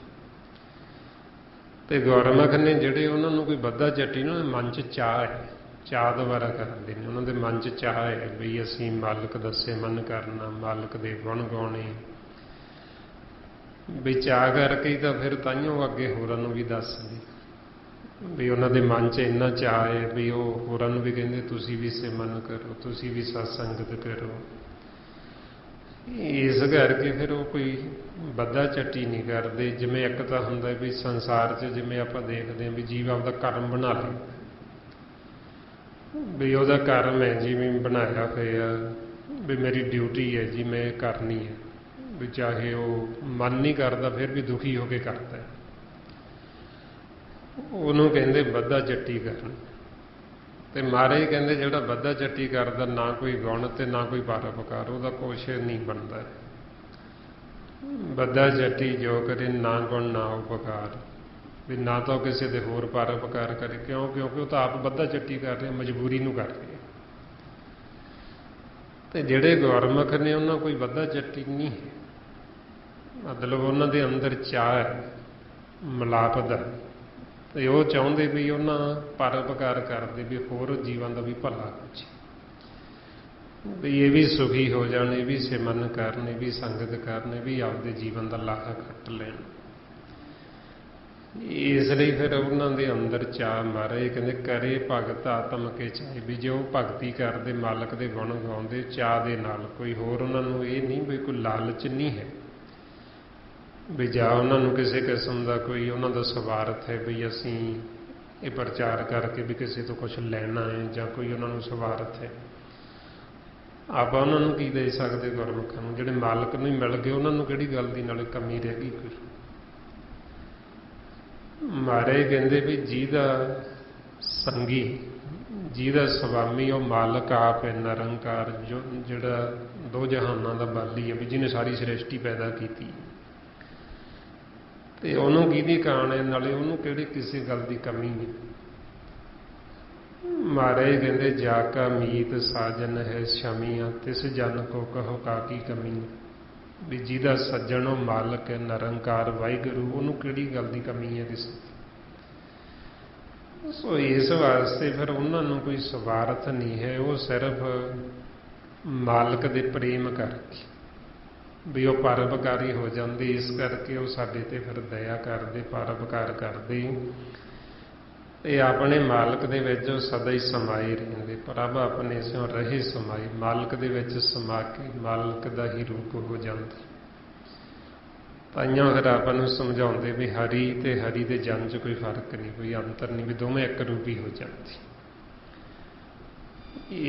ਤੇ ਗੁਰਮੁਖ ਨੇ ਜਿਹੜੇ, ਉਹਨਾਂ ਨੂੰ ਕੋਈ ਬੱਧਾ ਚੱਟੀ ਨਾ, ਮਨ 'ਚ ਚਾਹ ਹੈ, ਚਾਹ ਦੁਆਰਾ ਕਰਦੇ ਨੇ। ਉਹਨਾਂ ਦੇ ਮਨ 'ਚ ਚਾਹ ਹੈ ਵੀ ਅਸੀਂ ਮਾਲਕ ਦੱਸੇ ਮਨ ਕਰਨਾ, ਮਾਲਕ ਦੇ ਗੁਣ ਗਾਉਣੇ। ਵੀ ਚਾਹ ਕਰਕੇ ਹੀ ਤਾਂ ਫਿਰ ਤਾਈਓ ਅੱਗੇ ਹੋਰਾਂ ਨੂੰ ਵੀ ਦੱਸਦੇ ਵੀ ਉਹਨਾਂ ਦੇ ਮਨ 'ਚ ਇੰਨਾ ਚਾਹ ਹੈ ਵੀ ਉਹ ਹੋਰਾਂ ਨੂੰ ਵੀ ਕਹਿੰਦੇ ਤੁਸੀਂ ਵੀ ਸਿਮਰਨ ਕਰੋ, ਤੁਸੀਂ ਵੀ ਸਤਸੰਗਤ ਕਰੋ। ਇਸ ਕਰਕੇ ਫਿਰ ਉਹ ਕੋਈ ਬੱਧਾ ਚੱਟੀ ਨਹੀਂ ਕਰਦੇ। ਜਿਵੇਂ ਇੱਕ ਤਾਂ ਹੁੰਦਾ ਵੀ ਸੰਸਾਰ 'ਚ ਜਿਵੇਂ ਆਪਾਂ ਦੇਖਦੇ ਹਾਂ ਵੀ ਜੀਵ ਆਪਦਾ ਕਰਮ ਬਣਾ ਲੇ, ਵੀ ਉਹਦਾ ਕਰਮ ਹੈ ਜਿਵੇਂ ਬਣਾਇਆ ਹੋਇਆ ਵੀ ਮੇਰੀ ਡਿਊਟੀ ਹੈ ਜੀ, ਮੈਂ ਕਰਨੀ ਹੈ। ਵੀ ਚਾਹੇ ਉਹ ਮਨ ਨਹੀਂ ਕਰਦਾ ਫਿਰ ਵੀ ਦੁਖੀ ਹੋ ਕੇ ਕਰਦਾ, ਉਹਨੂੰ ਕਹਿੰਦੇ ਬੱਧਾ ਚੱਟੀ ਕਰਨ। ਤੇ ਮਹਾਰਾਜ ਕਹਿੰਦੇ ਜਿਹੜਾ ਬੱਧਾ ਚੱਟੀ ਕਰਦਾ, ਨਾ ਕੋਈ ਗੁਣ ਤੇ ਨਾ ਕੋਈ ਪਰਉਪਕਾਰ, ਉਹਦਾ ਕੁਛ ਨਹੀਂ ਬਣਦਾ। ਬੱਧਾ ਚੱਟੀ ਜੋ ਕਰੇ ਨਾ ਗੁਣ ਨਾ ਉਪਕਾਰ, ਵੀ ਨਾ ਤਾਂ ਉਹ ਕਿਸੇ ਦੇ ਹੋਰ ਪਰਉਪਕਾਰ ਕਰੇ। ਕਿਉਂ? ਕਿਉਂਕਿ ਉਹ ਤਾਂ ਆਪ ਬੱਧਾ ਚੱਟੀ ਕਰ ਰਿਹਾ, ਮਜਬੂਰੀ ਨੂੰ ਕਰ ਰਿਹਾ। ਤੇ ਜਿਹੜੇ ਗੁਰਮੁਖ ਨੇ ਉਹਨਾਂ ਕੋਈ ਬੱਧਾ ਚੱਟੀ ਨਹੀਂ ਹੈ, ਮਤਲਬ ਉਹਨਾਂ ਦੇ ਅੰਦਰ ਚਾਹ ਹੈ ਮਿਲਾਪ ਦਾ, ਤੇ ਉਹ ਚਾਹੁੰਦੇ ਵੀ ਉਹਨਾਂ ਪਰਉਪਕਾਰ ਕਰਦੇ ਵੀ ਹੋਰ ਜੀਵਾਂ ਦਾ ਵੀ ਭਲਾ ਹੋ ਜਾਏ, ਵੀ ਇਹ ਵੀ ਸੁਖੀ ਹੋ ਜਾਣ, ਇਹ ਵੀ ਸਿਮਰਨ ਕਰਨ, ਇਹ ਵੀ ਸੰਗਤ ਕਰਨ, ਇਹ ਵੀ ਆਪਦੇ ਜੀਵਨ ਦਾ ਲਾਹਾ ਖੱਟ ਲੈਣ। ਇਸ ਲਈ ਫਿਰ ਉਹਨਾਂ ਦੇ ਅੰਦਰ ਚਾਹ। ਮਹਾਰਾਜ ਕਹਿੰਦੇ ਕਰੇ ਭਗਤ ਆਤਮ ਕੇ ਚਾਹੇ, ਵੀ ਜੇ ਉਹ ਭਗਤੀ ਕਰਦੇ, ਮਾਲਕ ਦੇ ਗੁਣ ਗਾਉਂਦੇ ਚਾਹ ਦੇ ਨਾਲ, ਕੋਈ ਹੋਰ ਉਹਨਾਂ ਨੂੰ ਇਹ ਨਹੀਂ ਵੀ ਕੋਈ ਲਾਲਚ ਨਹੀਂ ਹੈ ਵੀ ਜਾਂ ਉਹਨਾਂ ਨੂੰ ਕਿਸੇ ਕਿਸਮ ਦਾ ਕੋਈ ਉਹਨਾਂ ਦਾ ਸਵਾਰਥ ਹੈ ਵੀ ਅਸੀਂ ਇਹ ਪ੍ਰਚਾਰ ਕਰਕੇ ਵੀ ਕਿਸੇ ਤੋਂ ਕੁਝ ਲੈਣਾ ਹੈ, ਜਾਂ ਕੋਈ ਉਹਨਾਂ ਨੂੰ ਸਵਾਰਥ ਹੈ। ਆਪਾਂ ਉਹਨਾਂ ਨੂੰ ਕੀ ਦੇ ਸਕਦੇ? ਗੁਰਮੁਖਾਂ ਨੂੰ ਜਿਹੜੇ ਮਾਲਕ ਨੂੰ ਹੀ ਮਿਲ ਗਏ, ਉਹਨਾਂ ਨੂੰ ਕਿਹੜੀ ਗੱਲ ਦੀ ਨਾਲੇ ਕਮੀ ਰਹਿ ਗਈ ਕੋਈ? ਮਹਾਰਾਜ ਕਹਿੰਦੇ ਵੀ ਜਿਹਦਾ ਸੰਗੀ, ਜਿਹਦਾ ਸਵਾਮੀ ਉਹ ਮਾਲਕ ਆਪ ਹੈ, ਨਿਰੰਕਾਰ, ਜੋ ਜਿਹੜਾ ਦੋ ਜਹਾਨਾਂ ਦਾ ਬਾਲੀ ਹੈ, ਵੀ ਜਿਹਨੇ ਸਾਰੀ ਸ੍ਰਿਸ਼ਟੀ ਪੈਦਾ ਕੀਤੀ, ਤੇ ਉਹਨੂੰ ਕਿਹਦੀ ਕਾਣ ਹੈ, ਨਾਲੇ ਉਹਨੂੰ ਕਿਹੜੀ ਕਿਸੇ ਗੱਲ ਦੀ ਕਮੀ ਨਹੀਂ। ਮਹਾਰਾਜ ਕਹਿੰਦੇ ਜਾ ਕਾ ਮੀਤ ਸਾਜਨ ਹੈ ਸ਼ਮੀਆਂ, ਤਿਸ ਜਨ ਕੋ ਕਹੋ ਕਾਕੀ ਕਮੀ। ਵੀ ਜਿਹਦਾ ਸੱਜਣ ਉਹ ਮਾਲਕ ਹੈ, ਨਿਰੰਕਾਰ ਵਾਹਿਗੁਰੂ, ਉਹਨੂੰ ਕਿਹੜੀ ਗੱਲ ਦੀ ਕਮੀ ਹੈ ਕਿਸੇ। ਸੋ ਇਸ ਵਾਸਤੇ ਫਿਰ ਉਹਨਾਂ ਨੂੰ ਕੋਈ ਸਵਾਰਥ ਨਹੀਂ ਹੈ, ਉਹ ਸਿਰਫ ਮਾਲਕ ਦੇ ਪ੍ਰੇਮ ਕਰਕੇ ਵੀ ਉਹ ਪਰਉਪਕਾਰੀ ਹੋ ਜਾਂਦੇ, ਇਸ ਕਰਕੇ ਉਹ ਸਾਡੇ ਤੇ ਫਿਰ ਦਇਆ ਕਰਦੇ, ਪਰਉਪਕਾਰ ਕਰਦੇ ਤੇ ਆਪਣੇ ਮਾਲਕ ਦੇ ਵਿੱਚ ਉਹ ਸਦਾ ਹੀ ਸਮਾਏ ਰਹਿੰਦੇ। ਪ੍ਰਭ ਆਪਣੇ ਸਿਉ ਰਹੇ ਸਮਾਏ, ਮਾਲਕ ਦੇ ਵਿੱਚ ਸਮਾ ਕੇ ਮਾਲਕ ਦਾ ਹੀ ਰੂਪ ਹੋ ਜਾਂਦੇ। ਤਾਈਆਂ ਫਿਰ ਆਪਾਂ ਨੂੰ ਸਮਝਾਉਂਦੇ ਵੀ ਹਰੀ ਤੇ ਹਰੀ ਦੇ ਜਨ 'ਚ ਕੋਈ ਫਰਕ ਨਹੀਂ, ਕੋਈ ਅੰਤਰ ਨਹੀਂ, ਵੀ ਦੋਵੇਂ ਇੱਕ ਰੂਪ ਹੀ ਹੋ ਜਾਂਦੇ।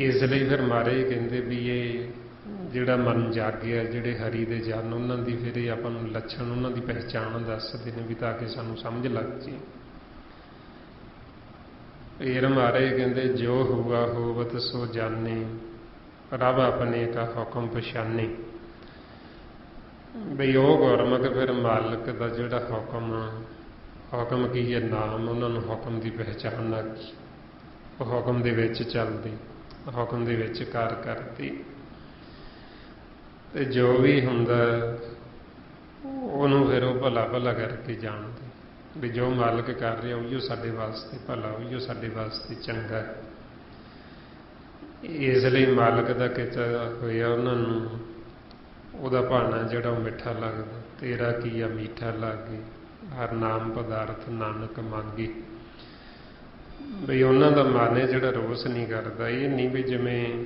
ਇਸ ਲਈ ਫਿਰ ਮਹਾਰਾਜ ਕਹਿੰਦੇ ਵੀ ਇਹ ਜਿਹੜਾ ਮਨ ਜਾਗਿਆ, ਜਿਹੜੇ ਹਰੀ ਦੇ ਜਨ, ਉਹਨਾਂ ਦੀ ਫਿਰ ਇਹ ਆਪਾਂ ਨੂੰ ਲੱਛਣ, ਉਹਨਾਂ ਦੀ ਪਹਿਚਾਣ ਦੱਸਦੇ ਨੇ ਵੀ ਤਾਂ ਕਿ ਸਾਨੂੰ ਸਮਝ ਲੱਗ ਜੇ। ਫਿਰ ਮਹਾਰਾਜ ਕਹਿੰਦੇ ਜੋ ਹੁਆ ਹੋਵਤ ਸੋ ਜਾਣੇ, ਰੱਬ ਆਪਣੇ ਕਾ ਹੁਕਮ ਪਛਾਨੇ। ਬਈ ਉਹ ਗੁਰਮੁਖ ਫਿਰ ਮਾਲਕ ਦਾ ਜਿਹੜਾ ਹੁਕਮ ਕੀ ਹੈ, ਨਾਮ, ਉਹਨਾਂ ਨੂੰ ਹੁਕਮ ਦੀ ਪਹਿਚਾਣ ਲੱਗ ਗਈ। ਉਹ ਹੁਕਮ ਦੇ ਵਿੱਚ ਚੱਲਦੇ, ਹੁਕਮ ਦੇ ਵਿੱਚ ਕਾਰ ਕਰਦੇ ਤੇ ਜੋ ਵੀ ਹੁੰਦਾ ਉਹਨੂੰ ਫਿਰ ਉਹ ਭਲਾ ਭਲਾ ਕਰਕੇ ਜਾਣਦੇ ਵੀ ਜੋ ਮਾਲਕ ਕਰ ਰਿਹਾ ਉਹੀਓ ਸਾਡੇ ਵਾਸਤੇ ਭਲਾ, ਉਹੀਓ ਸਾਡੇ ਵਾਸਤੇ ਚੰਗਾ। ਇਸ ਲਈ ਮਾਲਕ ਦਾ ਕੀਤਾ ਹੋਇਆ ਉਹਨਾਂ ਨੂੰ ਉਹਦਾ ਭਾਣਾ ਜਿਹੜਾ ਉਹ ਮਿੱਠਾ ਲੱਗਦਾ। ਤੇਰਾ ਕੀ ਆ ਮੀਠਾ ਲਾਗੇ, ਹਰ ਨਾਮ ਪਦਾਰਥ ਨਾਨਕ ਮੰਗੇ। ਬਈ ਉਹਨਾਂ ਦਾ ਮਨ ਹੈ ਜਿਹੜਾ ਰੋਸ ਨਹੀਂ ਕਰਦਾ। ਇਹ ਨਹੀਂ ਵੀ ਜਿਵੇਂ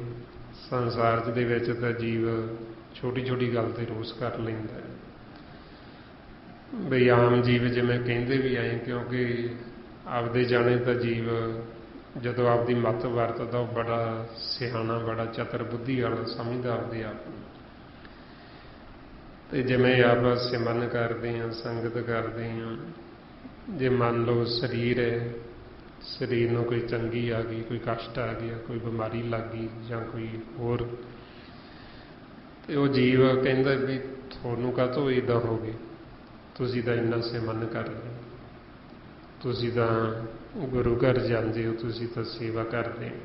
ਸੰਸਾਰ ਦੇ ਵਿੱਚ ਤਾਂ ਜੀਵ ਛੋਟੀ ਛੋਟੀ ਗੱਲ ਤੇ ਰੋਸ ਕਰ ਲੈਂਦਾ। ਬਈ ਆਮ ਜੀਵ ਜਿਵੇਂ ਕਹਿੰਦੇ ਵੀ ਆਏ, ਕਿਉਂਕਿ ਆਪਦੇ ਜਾਣੇ ਤਾਂ ਜੀਵ ਜਦੋਂ ਆਪਦੀ ਮੱਤ ਵਰਤਦਾ ਉਹ ਬੜਾ ਸਿਆਣਾ, ਬੜਾ ਚਤਰ ਬੁੱਧੀ ਵਾਲਾ ਸਮਝਦਾ ਆਪਦੇ ਆਪ ਨੂੰ। ਤੇ ਜਿਵੇਂ ਆਪ ਸਿਮਰਨ ਕਰਦੇ ਹਾਂ, ਸੰਗਤ ਕਰਦੇ ਹਾਂ, ਜੇ ਮੰਨ ਲਓ ਸਰੀਰ ਹੈ, ਸਰੀਰ ਨੂੰ ਕੋਈ ਤੰਗੀ ਆ ਗਈ, ਕੋਈ ਕਸ਼ਟ ਆ ਗਿਆ, ਕੋਈ ਬਿਮਾਰੀ ਲੱਗ ਗਈ ਜਾਂ ਕੋਈ ਹੋਰ, ਤੇ ਉਹ ਜੀਵ ਕਹਿੰਦਾ ਵੀ ਤੁਹਾਨੂੰ ਕਾਹਤੋਂ ਇੱਦਾਂ ਹੋ ਗਏ, ਤੁਸੀਂ ਤਾਂ ਇੰਨਾ ਸਿਮਰਨ ਕਰ ਰਹੇ, ਤੁਸੀਂ ਤਾਂ ਗੁਰੂ ਘਰ ਜਾਂਦੇ ਹੋ, ਤੁਸੀਂ ਤਾਂ ਸੇਵਾ ਕਰਦੇ ਹੋ।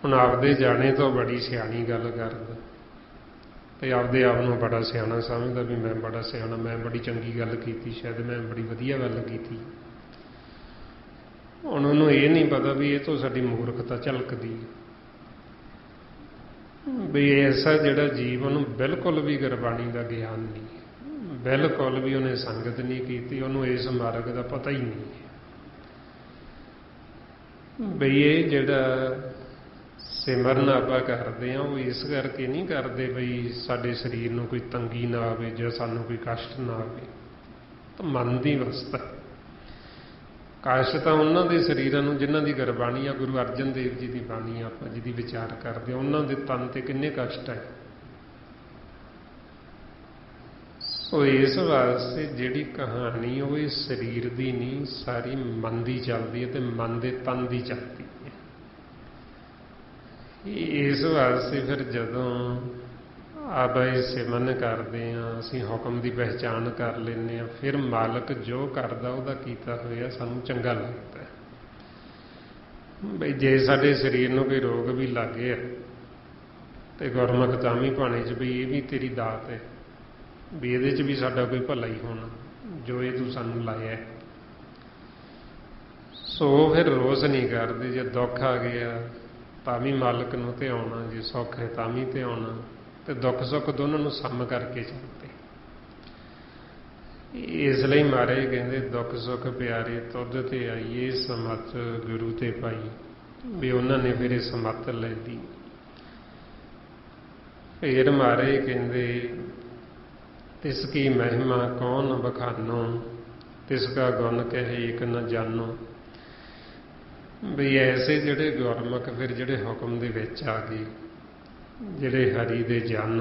ਹੁਣ ਆਪਦੇ ਜਾਣੇ ਤੋਂ ਬੜੀ ਸਿਆਣੀ ਗੱਲ ਕਰਦਾ ਤੇ ਆਪਦੇ ਆਪ ਨੂੰ ਬੜਾ ਸਿਆਣਾ ਸਮਝਦਾ ਵੀ ਮੈਂ ਬੜਾ ਸਿਆਣਾ, ਮੈਂ ਬੜੀ ਚੰਗੀ ਗੱਲ ਕੀਤੀ, ਸ਼ਾਇਦ ਮੈਂ ਬੜੀ ਵਧੀਆ ਗੱਲ ਕੀਤੀ। ਹੁਣ ਉਹਨੂੰ ਇਹ ਨਹੀਂ ਪਤਾ ਵੀ ਇਹ ਤੋਂ ਸਾਡੀ ਮੂਰਖਤਾ ਝਲਕਦੀ ਵੀ ਐਸਾ ਜਿਹੜਾ ਜੀਵ, ਉਹਨੂੰ ਬਿਲਕੁਲ ਵੀ ਗੁਰਬਾਣੀ ਦਾ ਗਿਆਨ ਨਹੀਂ, ਬਿਲਕੁਲ ਵੀ ਉਹਨੇ ਸੰਗਤ ਨਹੀਂ ਕੀਤੀ, ਉਹਨੂੰ ਇਸ ਮਾਰਗ ਦਾ ਪਤਾ ਹੀ ਨਹੀਂ ਬਈ ਇਹ ਜਿਹੜਾ ਸਿਮਰਨ ਆਪਾਂ ਕਰਦੇ ਹਾਂ ਉਹ ਇਸ ਕਰਕੇ ਨਹੀਂ ਕਰਦੇ ਬਈ ਸਾਡੇ ਸਰੀਰ ਨੂੰ ਕੋਈ ਤੰਗੀ ਨਾ ਆਵੇ ਜਾਂ ਸਾਨੂੰ ਕੋਈ ਕਸ਼ਟ ਨਾ ਆਵੇ। ਤਾਂ ਮਨ ਦੀ ਅਵਸਥਾ, ਕਸ਼ਟ ਤਾਂ ਉਹਨਾਂ ਦੇ ਸਰੀਰਾਂ ਨੂੰ ਜਿਨ੍ਹਾਂ ਦੀ ਗੁਰਬਾਣੀ ਆ, ਗੁਰੂ ਅਰਜਨ ਦੇਵ ਜੀ ਦੀ ਬਾਣੀ ਆਪਾਂ ਜਿਹਦੀ ਵਿਚਾਰ ਕਰਦੇ ਹਾਂ, ਉਹਨਾਂ ਦੇ ਤਨ ਤੇ ਕਿੰਨੇ ਕਸ਼ਟ ਹੈ। ਸੋ ਇਸ ਵਾਸਤੇ ਜਿਹੜੀ ਕਹਾਣੀ ਉਹ ਇਸ ਸਰੀਰ ਦੀ ਨਹੀਂ, ਸਾਰੀ ਮਨ ਦੀ ਚੱਲਦੀ ਹੈ ਤੇ ਮਨ ਦੇ ਤਨ ਦੀ ਚੱਲਦੀ ਹੈ। ਇਸ ਵਾਸਤੇ ਫਿਰ ਜਦੋਂ ਆਪਾਂ ਇਹ ਸਿਮਰਨ ਕਰਦੇ ਹਾਂ, ਅਸੀਂ ਹੁਕਮ ਦੀ ਪਹਿਚਾਣ ਕਰ ਲੈਂਦੇ ਹਾਂ, ਫਿਰ ਮਾਲਕ ਜੋ ਕਰਦਾ ਉਹਦਾ ਕੀਤਾ ਹੋਇਆ ਸਾਨੂੰ ਚੰਗਾ ਲੱਗਦਾ। ਬਈ ਜੇ ਸਾਡੇ ਸਰੀਰ ਨੂੰ ਕੋਈ ਰੋਗ ਵੀ ਲੱਗ ਗਿਆ ਤੇ ਗੁਰਮੁਖ ਤਾਂ ਵੀ ਭਾਣੇ 'ਚ ਵੀ ਇਹ ਵੀ ਤੇਰੀ ਦਾਤ ਹੈ, ਵੀ ਇਹਦੇ 'ਚ ਵੀ ਸਾਡਾ ਕੋਈ ਭਲਾ ਹੀ ਹੋਣਾ, ਜੋ ਇਹ ਤੂੰ ਸਾਨੂੰ ਲਾਇਆ। ਸੋ ਫਿਰ ਰੋਸ ਨਹੀਂ ਕਰਦੇ। ਜੇ ਦੁੱਖ ਆ ਗਿਆ ਤਾਂ ਵੀ ਮਾਲਕ ਨੂੰ ਧਿਆਉਣਾ, ਜੇ ਸੁੱਖ ਹੈ ਤਾਂ ਵੀ ਧਿਆਉਣਾ, ਤੇ ਦੁੱਖ ਸੁੱਖ ਦੋਨਾਂ ਨੂੰ ਸਮ ਕਰਕੇ ਚੱਲਦੇ। ਇਸ ਲਈ ਮਹਾਰਾਜ ਕਹਿੰਦੇ ਦੁੱਖ ਸੁੱਖ ਪਿਆਰੇ ਤੁਧ ਤੇ ਆਈਏ, ਸਮੱਤ ਗੁਰੂ ਤੇ ਪਾਈ। ਵੀ ਉਹਨਾਂ ਨੇ ਫਿਰ ਇਹ ਸਮੱਤ ਲੈ ਲਈ। ਫਿਰ ਮਹਾਰਾਜ ਕਹਿੰਦੇ ਤਿਸ ਕੀ ਮਹਿਮਾ ਕੌਣ ਬਖਾਨੋ, ਤਿਸ ਕਾ ਗੁਣ ਕਹੇ ਏਕ ਨ ਜਾਨੋ। ਵੀ ਐਸੇ ਜਿਹੜੇ ਗੁਰਮੁਖ ਫਿਰ ਜਿਹੜੇ ਹੁਕਮ ਦੇ ਵਿੱਚ ਆ ਗਏ, ਜਿਹੜੇ ਹਰੀ ਦੇ ਜਨ,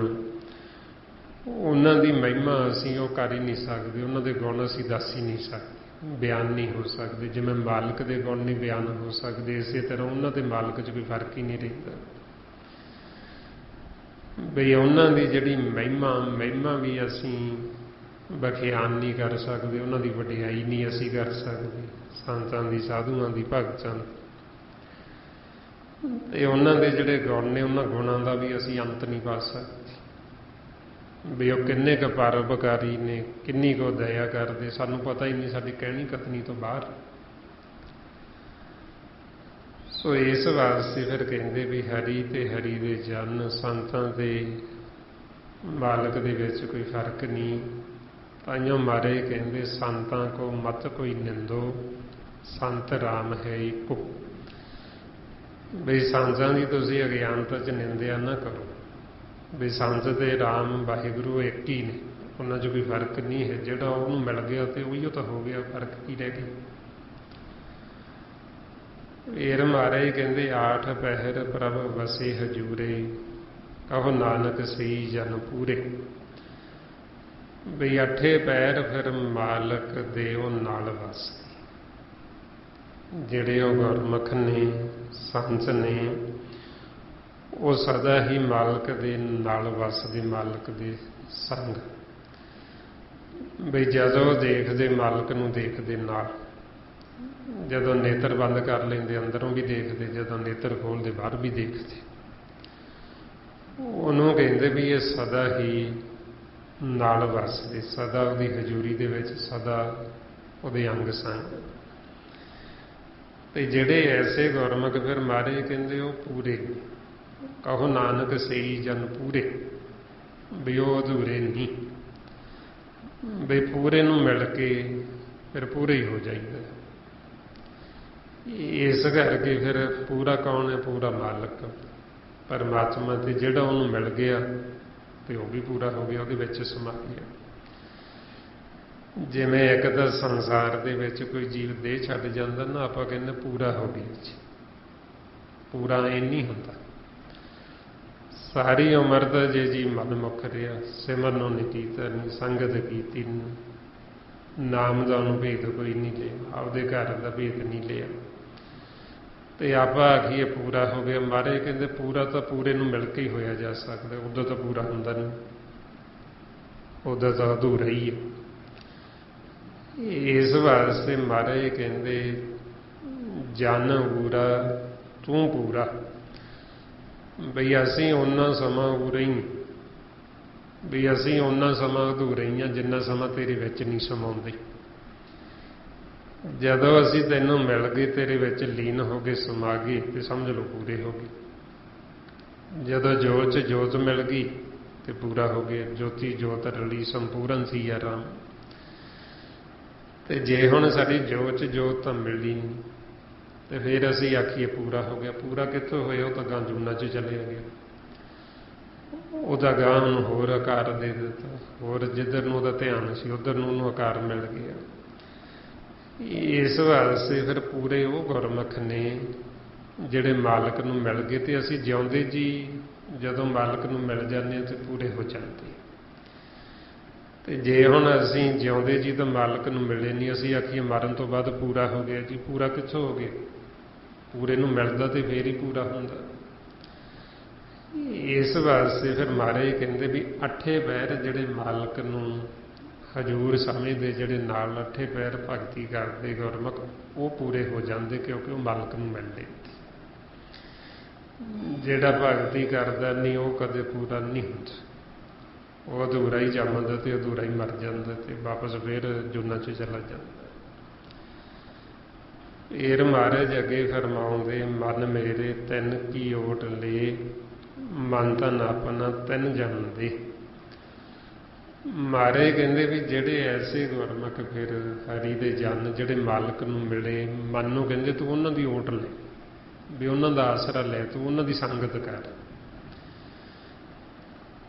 ਉਹਨਾਂ ਦੀ ਮਹਿਮਾ ਅਸੀਂ ਉਹ ਕਰ ਹੀ ਨਹੀਂ ਸਕਦੇ, ਉਹਨਾਂ ਦੇ ਗੁਣ ਅਸੀਂ ਦੱਸ ਹੀ ਨਹੀਂ ਸਕਦੇ, ਬਿਆਨ ਨਹੀਂ ਹੋ ਸਕਦੇ। ਜਿਵੇਂ ਮਾਲਕ ਦੇ ਗੁਣ ਨਹੀਂ ਬਿਆਨ ਹੋ ਸਕਦੇ, ਇਸੇ ਤਰ੍ਹਾਂ ਉਹਨਾਂ ਦੇ ਮਾਲਕ 'ਚ ਕੋਈ ਫਰਕ ਹੀ ਨਹੀਂ ਰਹਿੰਦਾ। ਬਈ ਉਹਨਾਂ ਦੀ ਜਿਹੜੀ ਮਹਿਮਾ ਵੀ ਅਸੀਂ ਬਖਿਆਨ ਨਹੀਂ ਕਰ ਸਕਦੇ, ਉਹਨਾਂ ਦੀ ਵਡਿਆਈ ਨਹੀਂ ਅਸੀਂ ਕਰ ਸਕਦੇ, ਸੰਤਾਂ ਦੀ, ਸਾਧੂਆਂ ਦੀ, ਭਗਤਾਂ ਦੀ। ਤੇ ਉਹਨਾਂ ਦੇ ਜਿਹੜੇ ਗੁਣ ਨੇ, ਉਹਨਾਂ ਗੁਣਾਂ ਦਾ ਵੀ ਅਸੀਂ ਅੰਤ ਨਹੀਂ ਪਾ ਸਕਦੇ ਵੀ ਉਹ ਕਿੰਨੇ ਕੁ ਪਰਉਪਕਾਰੀ ਨੇ, ਕਿੰਨੀ ਕੁ ਦਇਆ ਕਰਦੇ, ਸਾਨੂੰ ਪਤਾ ਹੀ ਨਹੀਂ, ਸਾਡੀ ਕਹਿਣੀ ਕਥਨੀ ਤੋਂ ਬਾਹਰ। ਸੋ ਇਸ ਵਾਸਤੇ ਫਿਰ ਕਹਿੰਦੇ ਵੀ ਹਰੀ ਤੇ ਹਰੀ ਦੇ ਜਨ, ਸੰਤਾਂ ਤੇ ਮਾਲਕ ਦੇ ਵਿੱਚ ਕੋਈ ਫਰਕ ਨਹੀਂ। ਤਾਈਓ ਮਾਰੇ ਕਹਿੰਦੇ ਸੰਤਾਂ ਕੋ ਮਤ ਕੋਈ ਨਿੰਦੋ, ਸੰਤ ਰਾਮ ਹੈ ਇੱਕੋ। ਬਈ ਸੰਤਾਂ ਦੀ ਤੁਸੀਂ ਅਗਿਆਨਤਾ 'ਚ ਨਿੰਦਿਆ ਨਾ ਕਰੋ, ਵੀ ਸੰਤ ਤੇ ਰਾਮ ਵਾਹਿਗੁਰੂ ਇੱਕ ਹੀ ਨੇ, ਉਹਨਾਂ 'ਚ ਕੋਈ ਫਰਕ ਨਹੀਂ ਹੈ। ਜਿਹੜਾ ਉਹਨੂੰ ਮਿਲ ਗਿਆ ਤੇ ਉਹੀਓ ਤਾਂ ਹੋ ਗਿਆ, ਫਰਕ ਕੀ ਰਹਿ ਗਿਆ। ਏਰ ਮਾਰੇ ਕਹਿੰਦੇ ਆਠ ਪਹਿਰ ਪ੍ਰਭ ਵਸੇ ਹਜੂਰੇ, ਕਹੋ ਨਾਨਕ ਸਈ ਜਨ ਪੂਰੇ। ਬਈ ਅੱਠੇ ਪੈਰ ਫਿਰ ਮਾਲਕ ਦੇ ਉਹ ਨਾਲ ਵਸਦੇ, ਜਿਹੜੇ ਉਹ ਗੁਰਮੁਖ ਨੇ, ਸੰਤ ਨੇ, ਉਹ ਸਦਾ ਹੀ ਮਾਲਕ ਦੇ ਨਾਲ ਵਸਦੇ, ਮਾਲਕ ਦੇ ਸੰਗ। ਬਈ ਜਦੋਂ ਦੇਖਦੇ ਮਾਲਕ ਨੂੰ ਦੇਖਦੇ ਨਾਲ, ਜਦੋਂ ਨੇਤਰ ਬੰਦ ਕਰ ਲੈਂਦੇ ਅੰਦਰੋਂ ਵੀ ਦੇਖਦੇ, ਜਦੋਂ ਨੇਤਰ ਖੋਲਦੇ ਬਾਹਰ ਵੀ ਦੇਖਦੇ। ਉਹਨੂੰ ਕਹਿੰਦੇ ਵੀ ਇਹ ਸਦਾ ਹੀ ਨਾਲ ਵਸਦੇ, ਸਦਾ ਉਹਦੀ ਹਜ਼ੂਰੀ ਦੇ ਵਿੱਚ, ਸਦਾ ਉਹਦੇ ਅੰਗ ਸੰਗ। ਤੇ ਜਿਹੜੇ ਐਸੇ ਗੁਰਮੁਖ ਫਿਰ ਮਾਰੇ ਕਹਿੰਦੇ ਉਹ ਪੂਰੇ, ਕਹੋ ਨਾਨਕ ਸਈ ਜਨ ਪੂਰੇ। ਵੀ ਉਹ ਅਧੂਰੇ ਨਹੀਂ, ਵੀ ਪੂਰੇ ਨੂੰ ਮਿਲ ਕੇ ਫਿਰ ਪੂਰੇ ਹੀ ਹੋ ਜਾਈਦਾ। ਇਸ ਕਰਕੇ ਫਿਰ ਪੂਰਾ ਕੌਣ ਹੈ? ਪੂਰਾ ਮਾਲਕ ਪਰਮਾਤਮਾ। ਤੇ ਜਿਹੜਾ ਉਹਨੂੰ ਮਿਲ ਗਿਆ ਤੇ ਉਹ ਵੀ ਪੂਰਾ ਹੋ ਗਿਆ, ਉਹਦੇ ਵਿੱਚ ਸਮਾ ਗਿਆ। ਜਿਵੇਂ ਇੱਕ ਤਾਂ ਸੰਸਾਰ ਦੇ ਵਿੱਚ ਕੋਈ ਜੀਵ ਦੇਹ ਛੱਡ ਜਾਂਦਾ ਨਾ, ਆਪਾਂ ਕਹਿੰਦੇ ਪੂਰਾ ਹੋ ਗਿਆ ਜੀ। ਪੂਰਾ ਇਹ ਨਹੀਂ ਹੁੰਦਾ। ਸਾਰੀ ਉਮਰ ਦਾ ਜੇ ਜੀ ਮਨਮੁਖ ਰਿਹਾ, ਸਿਮਰਨੋਂ ਨਹੀਂ ਕੀਤਾ, ਨਹੀਂ ਸੰਗਤ ਕੀਤੀ, ਨਾਮ ਦਾ ਉਹਨੂੰ ਭੇਦ ਕੋਈ ਨਹੀਂ ਲਿਆ, ਆਪਦੇ ਘਰ ਦਾ ਭੇਦ ਨਹੀਂ ਲਿਆ, ਤੇ ਆਪਾਂ ਆਖੀਏ ਪੂਰਾ ਹੋ ਗਿਆ। ਮਹਾਰਾਜ ਕਹਿੰਦੇ ਪੂਰਾ ਤਾਂ ਪੂਰੇ ਨੂੰ ਮਿਲ ਕੇ ਹੀ ਹੋਇਆ ਜਾ ਸਕਦਾ, ਉਦੋਂ ਤਾਂ ਪੂਰਾ ਹੁੰਦਾ ਨਹੀਂ, ਉਦੋਂ ਤਾਂ ਅਧੂਰਾ ਹੀ ਹੈ। ਇਸ ਵਾਸਤੇ ਮਹਾਰਾਜ ਕਹਿੰਦੇ ਜਨ ਪੂਰਾ ਤੂੰ ਪੂਰਾ। ਬਈ ਅਸੀਂ ਓਨਾ ਸਮਾਂ ਪੂਰੇ ਹੀ, ਵੀ ਅਸੀਂ ਓਨਾ ਸਮਾਂ ਅਧੂਰੇ ਹੀ ਹਾਂ ਜਿੰਨਾ ਸਮਾਂ ਤੇਰੇ ਵਿੱਚ ਨਹੀਂ ਸਮਾਉਂਦੇ। ਜਦੋਂ ਅਸੀਂ ਤੈਨੂੰ ਮਿਲ ਗਏ, ਤੇਰੇ ਵਿੱਚ ਲੀਨ ਹੋ ਗਏ, ਸਮਾ ਗਏ, ਤੇ ਸਮਝ ਲਓ ਪੂਰੇ ਹੋ ਗਏ। ਜਦੋਂ ਜੋਤ 'ਚ ਜੋਤ ਮਿਲ ਗਈ ਤੇ ਪੂਰਾ ਹੋ ਗਿਆ। ਜੋਤੀ ਜੋਤ ਰਲੀ ਸੰਪੂਰਨ ਸੀ ਆ ਰਾਮ। ਤੇ ਜੇ ਹੁਣ ਸਾਡੀ ਜੋਤ 'ਚ ਜੋਤ ਤਾਂ ਮਿਲਦੀ ਨਹੀਂ, ਤੇ ਫਿਰ ਅਸੀਂ ਆਖੀਏ ਪੂਰਾ ਹੋ ਗਿਆ। ਪੂਰਾ ਕਿੱਥੋਂ ਹੋਇਆ? ਉਹ ਤਾਂ ਗਾਂ ਜੂਨਾਂ 'ਚ ਚਲਿਆ ਗਿਆ। ਉਹਦਾ ਗਾਂ ਨੂੰ ਹੋਰ ਆਕਾਰ ਦੇ ਦਿੱਤਾ, ਹੋਰ ਜਿੱਧਰ ਨੂੰ ਉਹਦਾ ਧਿਆਨ ਸੀ ਉੱਧਰ ਨੂੰ ਉਹਨੂੰ ਆਕਾਰ ਮਿਲ ਗਿਆ। ਇਸ ਵਾਸਤੇ ਫਿਰ ਪੂਰੇ ਉਹ ਗੁਰਮੁਖ ਨੇ ਜਿਹੜੇ ਮਾਲਕ ਨੂੰ ਮਿਲ ਗਏ। ਤੇ ਅਸੀਂ ਜਿਉਂਦੇ ਜੀ ਜਦੋਂ ਮਾਲਕ ਨੂੰ ਮਿਲ ਜਾਂਦੇ ਹਾਂ ਤੇ ਪੂਰੇ ਹੋ ਜਾਂਦੇ। ਤੇ ਜੇ ਹੁਣ ਅਸੀਂ ਜਿਉਂਦੇ ਜੀ ਤਾਂ ਮਾਲਕ ਨੂੰ ਮਿਲੇ ਨਹੀਂ, ਅਸੀਂ ਆਖੀਏ ਮਰਨ ਤੋਂ ਬਾਅਦ ਪੂਰਾ ਹੋ ਗਿਆ ਜੀ। ਪੂਰਾ ਕਿੱਥੋਂ ਹੋ ਗਿਆ? ਪੂਰੇ ਨੂੰ ਮਿਲਦਾ ਤੇ ਫੇਰ ਹੀ ਪੂਰਾ ਹੁੰਦਾ। ਇਸ ਵਾਸਤੇ ਫਿਰ ਮਹਾਰਾਜ ਕਹਿੰਦੇ ਵੀ ਅੱਠੇ ਪੈਰ ਜਿਹੜੇ ਮਾਲਕ ਨੂੰ ਹਜੂਰ ਸਮਝਦੇ, ਜਿਹੜੇ ਨਾਲ ਅੱਠੇ ਪੈਰ ਭਗਤੀ ਕਰਦੇ ਗੁਰਮੁਖ, ਉਹ ਪੂਰੇ ਹੋ ਜਾਂਦੇ, ਕਿਉਂਕਿ ਉਹ ਮਾਲਕ ਨੂੰ ਮਿਲਦੇ। ਜਿਹੜਾ ਭਗਤੀ ਕਰਦਾ ਨਹੀਂ ਉਹ ਕਦੇ ਪੂਰਾ ਨਹੀਂ ਹੁੰਦਾ, ਉਹ ਅਧੂਰਾ ਹੀ ਜੰਮਦਾ ਤੇ ਅਧੂਰਾ ਹੀ ਮਰ ਜਾਂਦਾ ਤੇ ਵਾਪਸ ਫਿਰ ਜੂਨਾਂ 'ਚ ਚਲਾ ਜਾਂਦਾ। ਏਰ ਮਹਾਰਾਜ ਅੱਗੇ ਫਰਮਾਉਂਦੇ ਮਨ ਮੇਰੇ ਤਿੰਨ ਕੀ ਓਟ ਲੇ, ਮਨ ਤਨ ਆਪਣਾ ਤਿੰਨ ਜਨਮ ਦੇ। ਮਹਾਰਾਜ ਕਹਿੰਦੇ ਵੀ ਜਿਹੜੇ ਐਸੇ ਗੁਰਮੁਖ ਫਿਰ ਹਰੀ ਦੇ ਜਨ, ਜਿਹੜੇ ਮਾਲਕ ਨੂੰ ਮਿਲੇ, ਮਨ ਨੂੰ ਕਹਿੰਦੇ ਤੂੰ ਉਹਨਾਂ ਦੀ ਓਟ ਲੈ, ਵੀ ਉਹਨਾਂ ਦਾ ਆਸਰਾ ਲੈ, ਤੂੰ ਉਹਨਾਂ ਦੀ ਸੰਗਤ ਕਰ।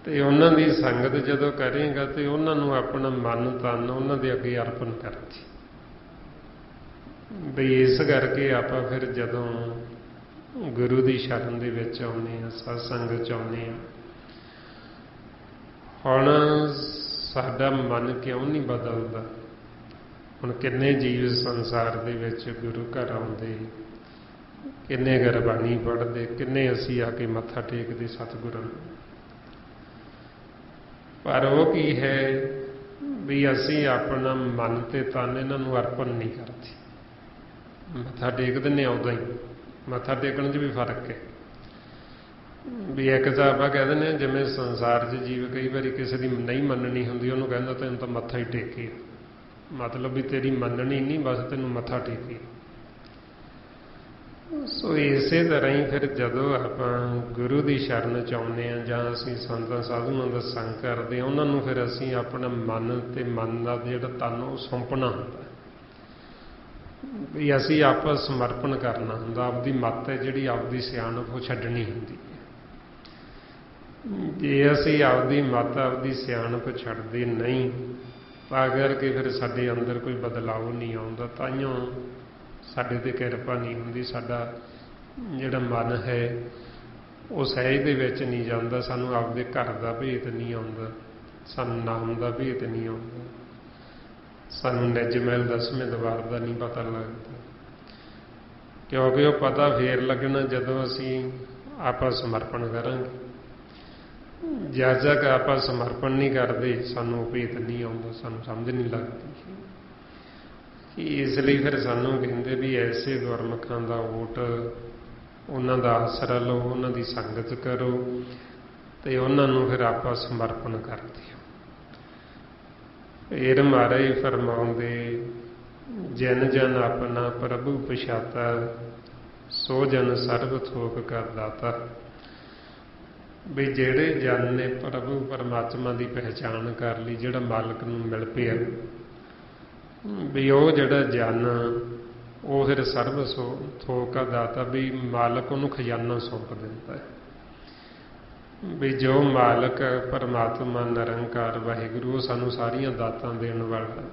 ਤੇ ਉਹਨਾਂ ਦੀ ਸੰਗਤ ਜਦੋਂ ਕਰੇਗਾ ਤੇ ਉਹਨਾਂ ਨੂੰ ਆਪਣਾ ਮਨ ਤਨ ਉਹਨਾਂ ਦੇ ਅੱਗੇ ਅਰਪਣ ਕਰਦੀ। ਬਈ ਇਸ ਕਰਕੇ ਆਪਾਂ ਫਿਰ ਜਦੋਂ ਗੁਰੂ ਦੀ ਸ਼ਰਨ ਦੇ ਵਿੱਚ ਆਉਂਦੇ ਹਾਂ, ਸਤਸੰਗ 'ਚ ਆਉਂਦੇ ਹਾਂ, ਹੁਣ ਸਾਡਾ ਮਨ ਕਿਉਂ ਨਹੀਂ ਬਦਲਦਾ? ਹੁਣ ਕਿੰਨੇ ਜੀਵ ਸੰਸਾਰ ਦੇ ਵਿੱਚ ਗੁਰੂ ਘਰ ਆਉਂਦੇ, ਕਿੰਨੇ ਗੁਰਬਾਣੀ ਪੜ੍ਹਦੇ, ਕਿੰਨੇ ਅਸੀਂ ਆ ਕੇ ਮੱਥਾ ਟੇਕਦੇ ਸਤਿਗੁਰਾਂ ਨੂੰ, ਪਰ ਉਹ ਕੀ ਹੈ ਵੀ ਅਸੀਂ ਆਪਣਾ ਮਨ ਤੇ ਤਨ ਇਹਨਾਂ ਨੂੰ ਅਰਪਣ ਨਹੀਂ ਕਰਦੇ। ਮੱਥਾ ਟੇਕ ਦਿੰਦੇ ਹਾਂ ਉਦਾਂ ਹੀ। ਮੱਥਾ ਟੇਕਣ 'ਚ ਵੀ ਫਰਕ ਹੈ। ਵੀ ਇੱਕ ਤਾਂ ਆਪਾਂ ਕਹਿ ਦਿੰਦੇ ਹਾਂ ਜਿਵੇਂ ਸੰਸਾਰ 'ਚ ਜੀਵ ਕਈ ਵਾਰੀ ਕਿਸੇ ਦੀ ਨਹੀਂ ਮੰਨਣੀ ਹੁੰਦੀ, ਉਹਨੂੰ ਕਹਿੰਦਾ ਤੈਨੂੰ ਤਾਂ ਮੱਥਾ ਹੀ ਟੇਕੇ, ਮਤਲਬ ਵੀ ਤੇਰੀ ਮੰਨਣੀ ਨਹੀਂ, ਬਸ ਤੈਨੂੰ ਮੱਥਾ ਟੇਕੇ। ਸੋ ਇਸੇ ਤਰ੍ਹਾਂ ਹੀ ਫਿਰ ਜਦੋਂ ਆਪਾਂ ਗੁਰੂ ਦੀ ਸ਼ਰਨ ਚ ਆਉਂਦੇ ਹਾਂ ਜਾਂ ਅਸੀਂ ਸੰਤਾਂ ਸਾਧੂਆਂ ਦਾ ਸੰਗ ਕਰਦੇ ਹਾਂ, ਉਹਨਾਂ ਨੂੰ ਫਿਰ ਅਸੀਂ ਆਪਣਾ ਮਨ ਤੇ ਮਨ ਦਾ ਜਿਹੜਾ ਤਨ ਉਹ ਸੌਂਪਣਾ ਹੁੰਦਾ ਵੀ ਅਸੀਂ ਆਪਸ ਸਮਰਪਣ ਕਰਨਾ ਹੁੰਦਾ। ਆਪਦੀ ਮੱਤ ਹੈ ਜਿਹੜੀ ਆਪਦੀ ਸਿਆਣਪ ਉਹ ਛੱਡਣੀ ਹੁੰਦੀ ਹੈ। ਜੇ ਅਸੀਂ ਆਪਦੀ ਮੱਤ ਆਪਦੀ ਸਿਆਣਪ ਛੱਡਦੇ ਨਹੀਂ ਤਾਂ ਕਰਕੇ ਫਿਰ ਸਾਡੇ ਅੰਦਰ ਕੋਈ ਬਦਲਾਅ ਨਹੀਂ ਆਉਂਦਾ, ਤਾਂਹੀਓ ਸਾਡੇ ਤੇ ਕਿਰਪਾ ਨਹੀਂ ਹੁੰਦੀ। ਸਾਡਾ ਜਿਹੜਾ ਮਨ ਹੈ ਉਹ ਸਹਿਜ ਦੇ ਵਿੱਚ ਨਹੀਂ ਜਾਂਦਾ, ਸਾਨੂੰ ਆਪਦੇ ਘਰ ਦਾ ਭੇਤ ਨਹੀਂ ਆਉਂਦਾ, ਸਾਨੂੰ ਨਾਮ ਦਾ ਭੇਤ ਨਹੀਂ ਆਉਂਦਾ, ਸਾਨੂੰ ਨਿਜ ਮਹਿਲ ਦਸਵੇਂ ਦਵਾਰ ਦਾ ਨਹੀਂ ਪਤਾ ਲੱਗਦਾ, ਕਿਉਂਕਿ ਉਹ ਪਤਾ ਫੇਰ ਲੱਗਣਾ ਜਦੋਂ ਅਸੀਂ ਆਪਾਂ ਸਮਰਪਣ ਕਰਾਂਗੇ। ਜਦ ਤੱਕ ਆਪਾਂ ਸਮਰਪਣ ਨਹੀਂ ਕਰਦੇ ਸਾਨੂੰ ਭੇਤ ਨਹੀਂ ਆਉਂਦਾ, ਸਾਨੂੰ ਸਮਝ ਨਹੀਂ ਲੱਗਦੀ। ਇਸ ਲਈ ਫਿਰ ਸਾਨੂੰ ਕਹਿੰਦੇ ਵੀ ਐਸੇ ਗੁਰਮੁਖਾਂ ਦਾ ਓਟ, ਉਹਨਾਂ ਦਾ ਆਸਰਾ ਲਓ, ਉਹਨਾਂ ਦੀ ਸੰਗਤ ਕਰੋ ਤੇ ਉਹਨਾਂ ਨੂੰ ਫਿਰ ਆਪਾਂ ਸਮਰਪਣ ਕਰਦੇ ਹੋ। ਫਿਰ ਮਹਾਰਾਜ ਫਰਮਾਉਂਦੇ, ਜਨ ਜਨ ਆਪਣਾ ਪ੍ਰਭੂ ਪਛਾਤਾ, ਸੋ ਜਨ ਸਰਬ ਥੋਕ ਕਰ ਦਾਤਾ। ਵੀ ਜਿਹੜੇ ਜਨ ਨੇ ਪ੍ਰਭੂ ਪਰਮਾਤਮਾ ਦੀ ਪਹਿਚਾਣ ਕਰ ਲਈ, ਜਿਹੜਾ ਮਾਲਕ ਨੂੰ ਮਿਲ ਪਿਆ, ਵੀ ਉਹ ਜਿਹੜਾ ਜਨ ਉਹ ਫਿਰ ਸਰਬ ਥੋਕ ਦਾ ਦਾਤਾ, ਵੀ ਮਾਲਕ ਉਹਨੂੰ ਖਜ਼ਾਨਾ ਸੌਂਪ ਦਿੰਦਾ ਹੈ। ਵੀ ਜੋ ਮਾਲਕ ਪਰਮਾਤਮਾ ਨਿਰੰਕਾਰ ਵਾਹਿਗੁਰੂ ਉਹ ਸਾਨੂੰ ਸਾਰੀਆਂ ਦਾਤਾਂ ਦੇਣ ਵਾਲਾ,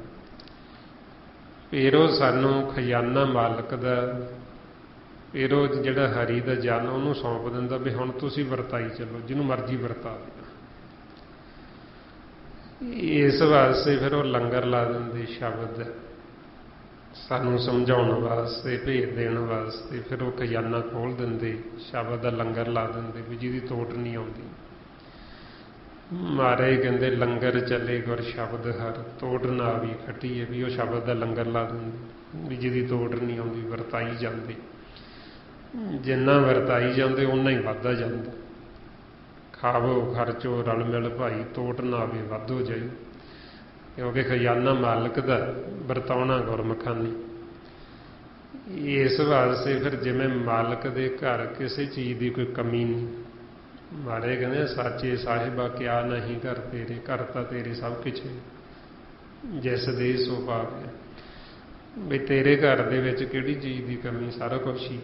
ਫਿਰ ਉਹ ਸਾਨੂੰ ਖਜ਼ਾਨਾ ਮਾਲਕ ਦਾ, ਫਿਰ ਉਹ ਜਿਹੜਾ ਹਰੀ ਦਾ ਜਨ ਉਹਨੂੰ ਸੌਂਪ ਦਿੰਦਾ ਵੀ ਹੁਣ ਤੁਸੀਂ ਵਰਤਾਈ ਚੱਲੋ, ਜਿਹਨੂੰ ਮਰਜ਼ੀ ਵਰਤਾ ਦੇਣਾ। ਇਸ ਵਾਸਤੇ ਫਿਰ ਉਹ ਲੰਗਰ ਲਾ ਦਿੰਦੇ ਸ਼ਬਦ ਸਾਨੂੰ ਸਮਝਾਉਣ ਵਾਸਤੇ, ਭੇਦ ਦੇਣ ਵਾਸਤੇ। ਫਿਰ ਉਹ ਖਜ਼ਾਨਾ ਖੋਲ੍ਹ ਦਿੰਦੇ, ਸ਼ਬਦ ਦਾ ਲੰਗਰ ਲਾ ਦਿੰਦੇ ਵੀ ਜਿਹਦੀ ਤੋਟ ਨਹੀਂ ਆਉਂਦੀ। ਮਹਾਰਾਜ ਕਹਿੰਦੇ ਲੰਗਰ ਚੱਲੇ ਗੁਰ ਸ਼ਬਦ ਹਰ, ਤੋਟ ਨਾ ਆਵੀ ਖਟੀਏ। ਵੀ ਉਹ ਸ਼ਬਦ ਦਾ ਲੰਗਰ ਲਾ ਦਿੰਦੇ ਵੀ ਜਿਹਦੀ ਤੋਟ ਨਹੀਂ ਆਉਂਦੀ, ਵਰਤਾਈ ਜਾਂਦੀ। ਜਿੰਨਾ ਵਰਤਾਈ ਜਾਂਦੇ ਓਨਾ ਹੀ ਵੱਧਦਾ ਜਾਂਦਾ। ਖਾਵੋ ਖਰਚੋ ਰਲ ਮਿਲ ਭਾਈ, ਤੋਟ ਨਾ ਆਵੇ ਵੱਧ ਹੋ ਜਾਏ, ਕਿਉਂਕਿ ਖਜ਼ਾਨਾ ਮਾਲਕ ਦਾ, ਵਰਤਾਉਣਾ ਗੁਰਮੁਖਾਂ ਨੇ। ਇਸ ਵਾਸਤੇ ਫਿਰ ਜਿਵੇਂ ਮਾਲਕ ਦੇ ਘਰ ਕਿਸੇ ਚੀਜ਼ ਦੀ ਕੋਈ ਕਮੀ ਨਹੀਂ। ਮਾਰੇ ਕਹਿੰਦੇ ਸਾਚੇ ਸਾਹਿਬਾ ਕਿਆ ਨਹੀਂ ਘਰ ਤੇਰੇ, ਘਰ ਤਾਂ ਤੇਰੇ ਸਭ ਕੁਛ ਹੈ, ਜਿਸ ਦੇ ਸੋ ਪਾਵੇ। ਵੀ ਤੇਰੇ ਘਰ ਦੇ ਵਿੱਚ ਕਿਹੜੀ ਚੀਜ਼ ਦੀ ਕਮੀ, ਸਾਰਾ ਕੁਛ ਹੀ।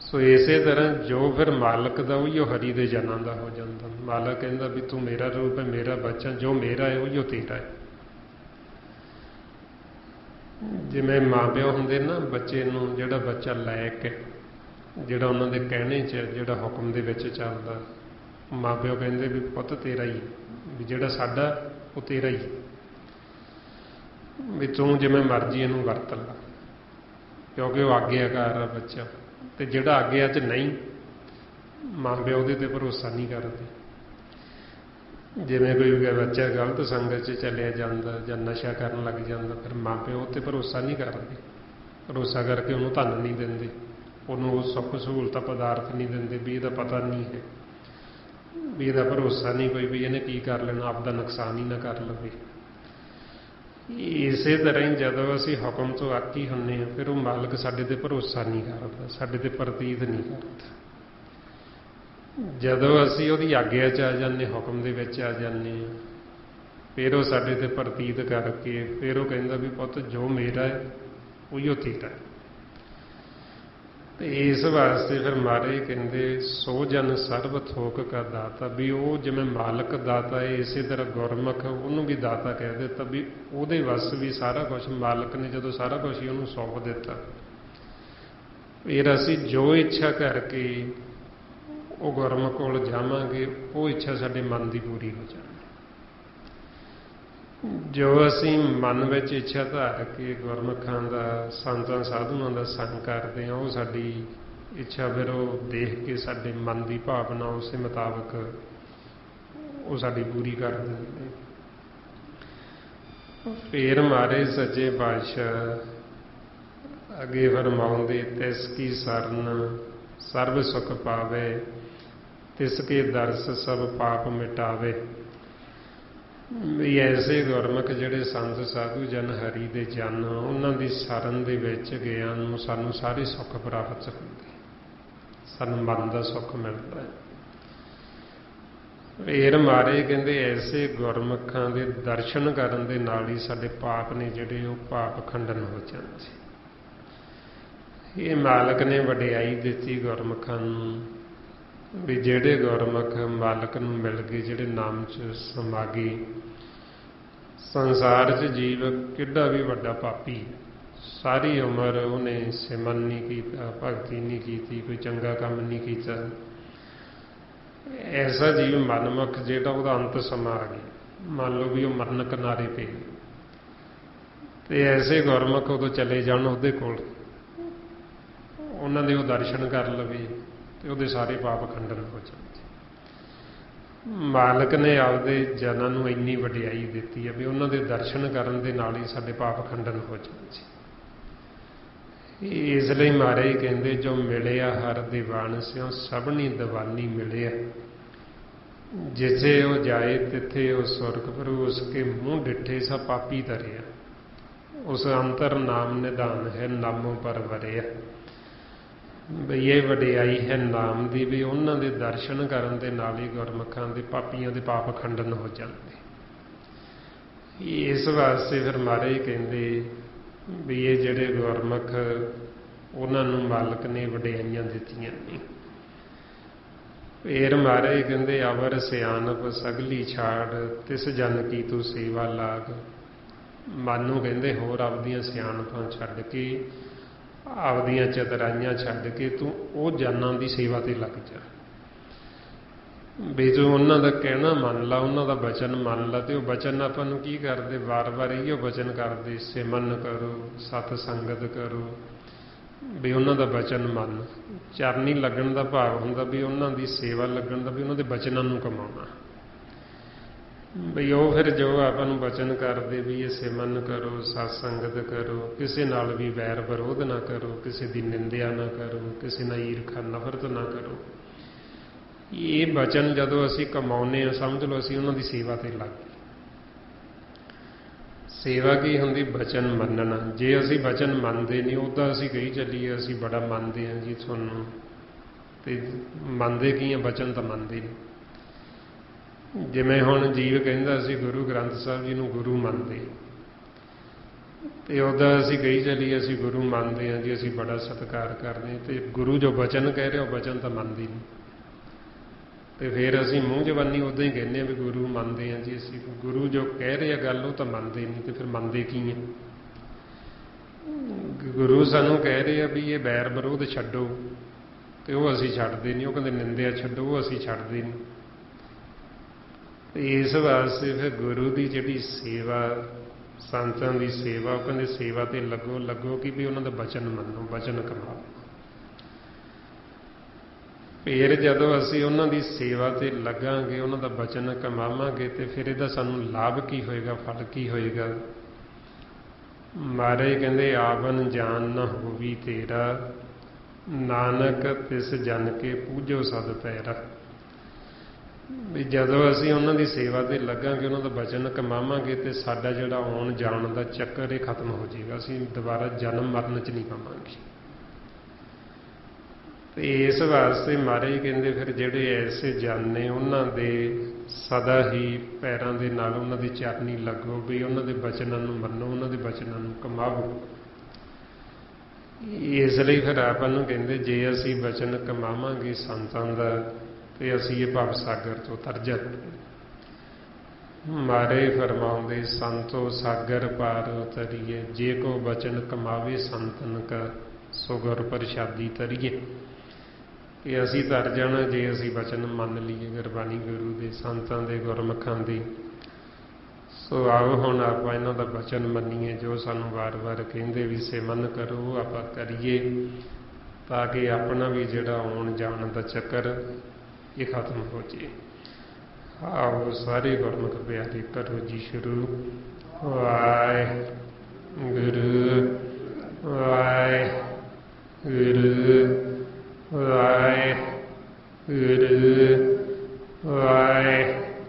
ਸੋ ਇਸੇ ਤਰ੍ਹਾਂ ਜੋ ਫਿਰ ਮਾਲਕ ਦਾ ਉਹੀ ਉਹ ਹਰੀ ਦੇ ਜਨਾਂ ਦਾ ਹੋ ਜਾਂਦਾ। ਮਾਲਕ ਕਹਿੰਦਾ ਵੀ ਤੂੰ ਮੇਰਾ ਰੂਪ ਹੈ, ਮੇਰਾ ਬੱਚਾ, ਜੋ ਮੇਰਾ ਹੈ ਉਹੀ ਉਹ ਤੇਰਾ ਹੈ। ਜਿਵੇਂ ਮਾਂ ਪਿਓ ਹੁੰਦੇ ਨਾ, ਬੱਚੇ ਨੂੰ ਜਿਹੜਾ ਬੱਚਾ ਲਾਇਕ ਹੈ, ਜਿਹੜਾ ਉਹਨਾਂ ਦੇ ਕਹਿਣੇ 'ਚ, ਜਿਹੜਾ ਹੁਕਮ ਦੇ ਵਿੱਚ ਚੱਲਦਾ, ਮਾਂ ਪਿਓ ਕਹਿੰਦੇ ਵੀ ਪੁੱਤ ਤੇਰਾ ਹੀ, ਵੀ ਜਿਹੜਾ ਸਾਡਾ ਉਹ ਤੇਰਾ ਹੀ, ਵੀ ਤੂੰ ਜਿਵੇਂ ਮਰਜ਼ੀ ਇਹਨੂੰ ਵਰਤ ਲਾ, ਕਿਉਂਕਿ ਉਹ ਆਗਿਆਕਾਰ ਆ ਬੱਚਾ। ਤੇ ਜਿਹੜਾ ਆਗਿਆ 'ਚ ਨਹੀਂ, ਮਾਂ ਪਿਓ ਉਹਦੇ ਤੇ ਭਰੋਸਾ ਨਹੀਂ ਕਰਦੇ। ਜਿਵੇਂ ਕੋਈ ਬੱਚਾ ਗਲਤ ਸੰਗਤ 'ਚ ਚਲਿਆ ਜਾਂਦਾ ਜਾਂ ਨਸ਼ਾ ਕਰਨ ਲੱਗ ਜਾਂਦਾ, ਫਿਰ ਮਾਂ ਪਿਓ ਉੱਤੇ ਭਰੋਸਾ ਨਹੀਂ ਕਰਦੇ। ਭਰੋਸਾ ਕਰਕੇ ਉਹਨੂੰ ਧਨ ਨਹੀਂ ਦਿੰਦੇ, ਉਹਨੂੰ ਉਹ ਸੁੱਖ ਸਹੂਲਤਾਂ ਪਦਾਰਥ ਨਹੀਂ ਦਿੰਦੇ, ਵੀ ਇਹਦਾ ਪਤਾ ਨਹੀਂ ਹੈ, ਵੀ ਇਹਦਾ ਭਰੋਸਾ ਨਹੀਂ ਕੋਈ, ਵੀ ਇਹਨੇ ਕੀ ਕਰ ਲੈਣਾ, ਆਪਦਾ ਨੁਕਸਾਨ ਹੀ ਨਾ ਕਰ ਲਵੇ। ਇਸੇ ਤਰ੍ਹਾਂ ਹੀ ਜਦੋਂ ਅਸੀਂ ਹੁਕਮ ਤੋਂ ਆਕੀ ਹੁੰਦੇ ਹਾਂ, ਫਿਰ ਉਹ ਮਾਲਕ ਸਾਡੇ ਤੇ ਭਰੋਸਾ ਨਹੀਂ ਕਰਦਾ, ਸਾਡੇ ਤੇ ਪ੍ਰਤੀਤ ਨਹੀਂ ਕਰਦਾ। ਜਦੋਂ ਅਸੀਂ ਉਹਦੀ ਆਗਿਆ 'ਚ ਆ ਜਾਂਦੇ, ਹੁਕਮ ਦੇ ਵਿੱਚ ਆ ਜਾਂਦੇ ਹਾਂ, ਫਿਰ ਉਹ ਸਾਡੇ ਤੇ ਪ੍ਰਤੀਤ ਕਰਕੇ ਫਿਰ ਉਹ ਕਹਿੰਦਾ ਵੀ ਪੁੱਤ ਜੋ ਮੇਰਾ ਹੈ ਉਹੀ ਉਹ ਤੇਰਾ ਹੈ। ਤੇ ਇਸ ਵਾਸਤੇ ਫਿਰ ਮਹਾਰਾਜ ਕਹਿੰਦੇ ਸੋ ਜਨ ਸਰਬ ਥੋਕ ਕਾ ਦਾਤਾ, ਵੀ ਉਹ ਜਿਵੇਂ ਮਾਲਕ ਦਾਤਾ ਹੈ, ਇਸੇ ਤਰ੍ਹਾਂ ਗੁਰਮੁਖ ਉਹਨੂੰ ਵੀ ਦਾਤਾ ਕਹਿ ਦਿੱਤਾ। ਵੀ ਉਹਦੇ ਵੱਸ ਵੀ ਸਾਰਾ ਕੁਝ, ਮਾਲਕ ਨੇ ਜਦੋਂ ਸਾਰਾ ਕੁਝ ਹੀ ਉਹਨੂੰ ਸੌਂਪ ਦਿੱਤਾ, ਫਿਰ ਅਸੀਂ ਜੋ ਇੱਛਾ ਕਰਕੇ ਉਹ ਗੁਰਮੁਖ ਕੋਲ ਜਾਵਾਂਗੇ, ਉਹ ਇੱਛਾ ਸਾਡੇ ਮਨ ਦੀ ਪੂਰੀ ਹੋ ਜਾਣੀ। ਜੋ ਅਸੀਂ ਮਨ ਵਿੱਚ ਇੱਛਾ ਧਾਰ ਕੇ ਗੁਰਮੁਖਾਂ ਦਾ, ਸੰਤਾਂ ਸਾਧੂਆਂ ਦਾ ਸੰਗ ਕਰਦੇ ਹਾਂ, ਉਹ ਸਾਡੀ ਇੱਛਾ ਫਿਰ ਉਹ ਦੇਖ ਕੇ ਸਾਡੇ ਮਨ ਦੀ ਭਾਵਨਾ ਉਸੇ ਮੁਤਾਬਕ ਉਹ ਸਾਡੀ ਪੂਰੀ ਕਰ ਦਿੰਦੇ। ਫਿਰ ਮਾਰੇ ਸੱਚੇ ਪਾਤਸ਼ਾਹ ਅੱਗੇ ਫਰਮਾਉਂਦੇ, ਤਿਸ ਕੀ ਸਰਨ ਸਰਬ ਸੁਖ ਪਾਵੇ, ਤਿਸ ਕੇ ਦਰਸ ਸਭ ਪਾਪ ਮਿਟਾਵੇ। ਵੀ ਐਸੇ ਗੁਰਮੁਖ ਜਿਹੜੇ ਸੰਤ ਸਾਧੂ ਜਨ ਹਰੀ ਦੇ ਜਨ, ਉਹਨਾਂ ਦੀ ਸ਼ਰਨ ਦੇ ਵਿੱਚ ਗਿਆ ਨੂੰ ਸਾਨੂੰ ਸਾਰੇ ਸੁੱਖ ਪ੍ਰਾਪਤ ਹੁੰਦੇ, ਸਾਨੂੰ ਮਨ ਦਾ ਸੁੱਖ ਮਿਲਦਾ ਹੈ। ਫੇਰ ਮਾਰੇ ਕਹਿੰਦੇ ਐਸੇ ਗੁਰਮੁਖਾਂ ਦੇ ਦਰਸ਼ਨ ਕਰਨ ਦੇ ਨਾਲ ਹੀ ਸਾਡੇ ਪਾਪ ਨੇ ਜਿਹੜੇ ਉਹ ਪਾਪ ਖੰਡਨ ਹੋ ਜਾਂਦੇ। ਇਹ ਮਾਲਕ ਨੇ ਵਡਿਆਈ ਦਿੱਤੀ ਗੁਰਮੁਖਾਂ ਨੂੰ, ਵੀ ਜਿਹੜੇ ਗੁਰਮੁਖ ਮਾਲਕ ਨੂੰ ਮਿਲ ਗਏ, ਜਿਹੜੇ ਨਾਮ 'ਚ ਸਮਾ ਗਏ। ਸੰਸਾਰ 'ਚ ਜੀਵ ਕਿੱਡਾ ਵੀ ਵੱਡਾ ਪਾਪੀ, ਸਾਰੀ ਉਮਰ ਉਹਨੇ ਸਿਮਰਨ ਨਹੀਂ ਕੀਤਾ, ਭਗਤੀ ਨਹੀਂ ਕੀਤੀ, ਕੋਈ ਚੰਗਾ ਕੰਮ ਨਹੀਂ ਕੀਤਾ, ਐਸਾ ਜੀਵ ਮਨਮੁਖ ਜਿਹੜਾ ਉਹਦਾ ਅੰਤ ਸਮਾਂ ਆ ਗਿਆ, ਮੰਨ ਲਓ ਵੀ ਉਹ ਮਰਨ ਕਿਨਾਰੇ ਪਏ, ਤੇ ਐਸੇ ਗੁਰਮੁਖ ਉਦੋਂ ਚਲੇ ਜਾਣ ਉਹਦੇ ਕੋਲ, ਉਹਨਾਂ ਦੇ ਉਹ ਦਰਸ਼ਨ ਕਰ ਲਵੇ ਤੇ ਉਹਦੇ ਸਾਰੇ ਪਾਪ ਖੰਡਨ ਹੋ ਜਾਂਦੇ। ਮਾਲਕ ਨੇ ਆਪਦੇ ਜਨਾਂ ਨੂੰ ਇੰਨੀ ਵਡਿਆਈ ਦਿੱਤੀ ਹੈ ਵੀ ਉਹਨਾਂ ਦੇ ਦਰਸ਼ਨ ਕਰਨ ਦੇ ਨਾਲ ਹੀ ਸਾਡੇ ਪਾਪ ਖੰਡਨ ਹੋ ਜਾਂਦੇ। ਇਸ ਲਈ ਮਹਾਰਾਜ ਕਹਿੰਦੇ ਜੋ ਮਿਲਿਆ ਹਰ ਦੀਵਾਨ ਸਿਉ ਸਭਨੀ ਦੀਵਾਨੀ ਮਿਲਿਆ, ਜਿਥੇ ਉਹ ਜਾਏ ਤਿੱਥੇ ਉਹ ਸੁਰਗ ਪ੍ਰਭੂ ਉਸਕੇ ਮੂੰਹ ਡਿੱਠੇ ਸਾ ਪਾਪੀ ਤਰਿਆ, ਉਸ ਅੰਤਰ ਨਾਮ ਨਿਧਾਨ ਹੈ ਨਾਮੋਂ ਪਰ ਵਰਿਆ। ਬਈ ਇਹ ਵਡਿਆਈ ਹੈ ਨਾਮ ਦੀ, ਵੀ ਉਹਨਾਂ ਦੇ ਦਰਸ਼ਨ ਕਰਨ ਦੇ ਨਾਲ ਹੀ ਗੁਰਮੁਖਾਂ ਦੇ ਪਾਪੀਆਂ ਦੇ ਪਾਪ ਖੰਡਨ ਹੋ ਜਾਂਦੇ। ਇਸ ਵਾਸਤੇ ਫਿਰ ਮਹਾਰਾਜ ਕਹਿੰਦੇ ਵੀ ਇਹ ਜਿਹੜੇ ਗੁਰਮੁਖ ਉਹਨਾਂ ਨੂੰ ਮਾਲਕ ਨੇ ਵਡਿਆਈਆਂ ਦਿੱਤੀਆਂ ਨੇ। ਫੇਰ ਮਹਾਰਾਜ ਕਹਿੰਦੇ ਅਵਰ ਸਿਆਣਪ ਸਗਲੀ ਛਾੜ ਤਿਸ ਜਨ ਕੀ ਤੂੰ ਸੇਵਾ ਲਾਗ। ਮਨ ਨੂੰ ਕਹਿੰਦੇ ਹੋਰ ਆਪਦੀਆਂ ਸਿਆਣਪਾਂ ਛੱਡ ਕੇ, ਆਪਦੀਆਂ ਚਤਰਾਈਆਂ ਛੱਡ ਕੇ ਤੂੰ ਉਹ ਜਾਨਾਂ ਦੀ ਸੇਵਾ ਤੇ ਲੱਗ ਜਾ। ਵੀ ਤੂੰ ਉਹਨਾਂ ਦਾ ਕਹਿਣਾ ਮੰਨ ਲਾ, ਉਹਨਾਂ ਦਾ ਬਚਨ ਮੰਨ ਲਾ। ਤੇ ਉਹ ਬਚਨ ਆਪਾਂ ਨੂੰ ਕੀ ਕਰਦੇ, ਵਾਰ-ਵਾਰ ਇਹੋ ਬਚਨ ਕਰਦੇ, ਸਿਮਰਨ ਕਰੋ, ਸਤ ਸੰਗਤ ਕਰੋ, ਵੀ ਉਹਨਾਂ ਦਾ ਬਚਨ ਮੰਨ। ਚਰਨੀ ਲੱਗਣ ਦਾ ਭਾਵ ਹੁੰਦਾ ਵੀ ਉਹਨਾਂ ਦੀ ਸੇਵਾ ਲੱਗਣ ਦਾ, ਵੀ ਉਹਨਾਂ ਦੇ ਬਚਨਾਂ ਨੂੰ ਕਮਾਉਣਾ। ਬਈ ਉਹ ਫਿਰ ਜੋ ਆਪਾਂ ਨੂੰ ਬਚਨ ਕਰਦੇ ਵੀ ਇਹ ਸਿਮਰਨ ਕਰੋ, ਸਤ ਸੰਗਤ ਕਰੋ, ਕਿਸੇ ਨਾਲ ਵੀ ਵੈਰ ਵਿਰੋਧ ਨਾ ਕਰੋ, ਕਿਸੇ ਦੀ ਨਿੰਦਿਆ ਨਾ ਕਰੋ, ਕਿਸੇ ਨਾਲ ਈਰਖਾ ਨਫ਼ਰਤ ਨਾ ਕਰੋ। ਇਹ ਬਚਨ ਜਦੋਂ ਅਸੀਂ ਕਮਾਉਂਦੇ ਹਾਂ, ਸਮਝ ਲਓ ਅਸੀਂ ਉਹਨਾਂ ਦੀ ਸੇਵਾ ਤੇ ਲੱਗ ਗਏ। ਸੇਵਾ ਕੀ ਹੁੰਦੀ? ਬਚਨ ਮੰਨਣਾ। ਜੇ ਅਸੀਂ ਬਚਨ ਮੰਨਦੇ ਨਹੀਂ, ਉੱਦਾਂ ਅਸੀਂ ਕਹੀ ਚੱਲੀਏ ਅਸੀਂ ਬੜਾ ਮੰਨਦੇ ਹਾਂ ਜੀ ਤੁਹਾਨੂੰ, ਤੇ ਮੰਨਦੇ ਕੀ ਆ? ਬਚਨ ਤਾਂ ਮੰਨਦੇ ਨਹੀਂ। ਜਿਵੇਂ ਹੁਣ ਜੀਵ ਕਹਿੰਦਾ ਅਸੀਂ ਗੁਰੂ ਗ੍ਰੰਥ ਸਾਹਿਬ ਜੀ ਨੂੰ ਗੁਰੂ ਮੰਨਦੇ, ਤੇ ਉਹਦਾ ਅਸੀਂ ਕਹੀ ਚੱਲੀਏ ਅਸੀਂ ਗੁਰੂ ਮੰਨਦੇ ਹਾਂ ਜੀ, ਅਸੀਂ ਬੜਾ ਸਤਿਕਾਰ ਕਰਦੇ ਹਾਂ, ਤੇ ਗੁਰੂ ਜੋ ਬਚਨ ਕਹਿ ਰਿਹਾ ਉਹ ਬਚਨ ਤਾਂ ਮੰਨਦੇ ਨਹੀਂ। ਤੇ ਫਿਰ ਅਸੀਂ ਮੂੰਹ ਜ਼ਬਾਨੀ ਉੱਦਾਂ ਹੀ ਕਹਿੰਦੇ ਹਾਂ ਵੀ ਗੁਰੂ ਮੰਨਦੇ ਹਾਂ ਜੀ ਅਸੀਂ, ਗੁਰੂ ਜੋ ਕਹਿ ਰਿਹਾ ਗੱਲ ਉਹ ਤਾਂ ਮੰਨਦੇ ਨਹੀਂ। ਤੇ ਫਿਰ ਮੰਨਦੇ ਕੀ ਹੈ? ਗੁਰੂ ਸਾਨੂੰ ਕਹਿ ਰਹੇ ਆ ਵੀ ਇਹ ਵੈਰ ਵਿਰੋਧ ਛੱਡੋ, ਤੇ ਉਹ ਅਸੀਂ ਛੱਡਦੇ ਨਹੀਂ। ਉਹ ਕਹਿੰਦੇ ਨਿੰਦਿਆ ਛੱਡੋ, ਉਹ ਅਸੀਂ ਛੱਡਦੇ ਨਹੀਂ। ਇਸ ਵਾਸਤੇ ਫਿਰ ਗੁਰੂ ਦੀ ਜਿਹੜੀ ਸੇਵਾ, ਸੰਤਾਂ ਦੀ ਸੇਵਾ, ਉਹ ਕਹਿੰਦੇ ਸੇਵਾ ਤੇ ਲੱਗੋ ਕਿ ਵੀ ਉਹਨਾਂ ਦਾ ਬਚਨ ਮੰਨੋ, ਬਚਨ ਕਮਾਓ। ਫਿਰ ਜਦੋਂ ਅਸੀਂ ਉਹਨਾਂ ਦੀ ਸੇਵਾ ਤੇ ਲੱਗਾਂਗੇ, ਉਹਨਾਂ ਦਾ ਬਚਨ ਕਮਾਵਾਂਗੇ, ਤੇ ਫਿਰ ਇਹਦਾ ਸਾਨੂੰ ਲਾਭ ਕੀ ਹੋਏਗਾ, ਫਲ ਕੀ ਹੋਏਗਾ? ਮਹਾਰਾਜ ਕਹਿੰਦੇ ਆਵਨ ਜਾਨ ਨਾ ਹੋਵੀ ਤੇਰਾ, ਨਾਨਕ ਤਿਸ ਜਨ ਕੇ ਪੂਜੋ ਸਦ ਪੈਰਾ। ਵੀ ਜਦੋਂ ਅਸੀਂ ਉਹਨਾਂ ਦੀ ਸੇਵਾ ਤੇ ਲੱਗਾਂਗੇ, ਉਹਨਾਂ ਦਾ ਬਚਨ ਕਮਾਵਾਂਗੇ, ਤੇ ਸਾਡਾ ਜਿਹੜਾ ਆਉਣ ਜਾਣ ਦਾ ਚੱਕਰ ਇਹ ਖਤਮ ਹੋ ਜਾਏਗਾ। ਅਸੀਂ ਦੁਬਾਰਾ ਜਨਮ ਮਰਨ 'ਚ ਨਹੀਂ ਪਾਵਾਂਗੇ। ਤੇ ਇਸ ਵਾਸਤੇ ਮਹਾਰਾਜ ਕਹਿੰਦੇ ਫਿਰ ਜਿਹੜੇ ਐਸੇ ਜਨ ਨੇ ਉਹਨਾਂ ਦੇ ਸਦਾ ਹੀ ਪੈਰਾਂ ਦੇ ਨਾਲ ਉਹਨਾਂ ਦੀ ਚਰਨੀ ਲੱਗੋ, ਵੀ ਉਹਨਾਂ ਦੇ ਬਚਨਾਂ ਨੂੰ ਮੰਨੋ, ਉਹਨਾਂ ਦੇ ਬਚਨਾਂ ਨੂੰ ਕਮਾਵੋ। ਇਸ ਲਈ ਫਿਰ ਆਪਾਂ ਨੂੰ ਕਹਿੰਦੇ ਜੇ ਅਸੀਂ ਬਚਨ ਕਮਾਵਾਂਗੇ ਸੰਤਾਂ ਦਾ, ਤੇ ਅਸੀਂ ਇਹ ਭਵ ਸਾਗਰ ਤੋਂ ਤਰ ਜਾਵਾਂਗੇ। ਮਾਰੇ ਫਰਮਾਉਂਦੇ ਸੰਤੋ ਸਾਗਰ ਪਾਰ ਉਤਰੀਏ, ਜੇ ਕੋ ਬਚਨ ਕਮਾਵੇ ਸੰਤਨ ਕਾ ਸੋ ਗੁਰ ਪ੍ਰਸ਼ਾਦੀ ਤਰੀਏ। ਕਿ ਅਸੀਂ ਤਰ ਜਾਣਾ ਜੇ ਅਸੀਂ ਬਚਨ ਮੰਨ ਲਈਏ ਗੁਰਬਾਣੀ, ਗੁਰੂ ਦੇ, ਸੰਤਾਂ ਦੇ, ਗੁਰਮੁਖਾਂ ਦੀ। ਸੋ ਆਓ ਹੁਣ ਆਪਾਂ ਇਹਨਾਂ ਦਾ ਬਚਨ ਮੰਨੀਏ, ਜੋ ਸਾਨੂੰ ਵਾਰ-ਵਾਰ ਕਹਿੰਦੇ ਵੀ ਸਿਮਰਨ ਕਰੋ, ਉਹ ਆਪਾਂ ਕਰੀਏ, ਤਾਂ ਕਿ ਆਪਣਾ ਵੀ ਜਿਹੜਾ ਆਉਣ ਜਾਣ ਦਾ ਚੱਕਰ ਇਹ ਖਤਮ ਹੋ ਜੇ। ਆਓ ਸਾਰੇ ਗੁਰਮੁਖ ਪਿਆਰੇ ਕਰੋ ਜੀ ਸ਼ੁਰੂ। ਵਾਹਿਗੁਰੂ ਵਾਹਿਗੁਰੂ ਵਾਹਿਗੁਰੂ ਵਾਹਿਗੁਰੂ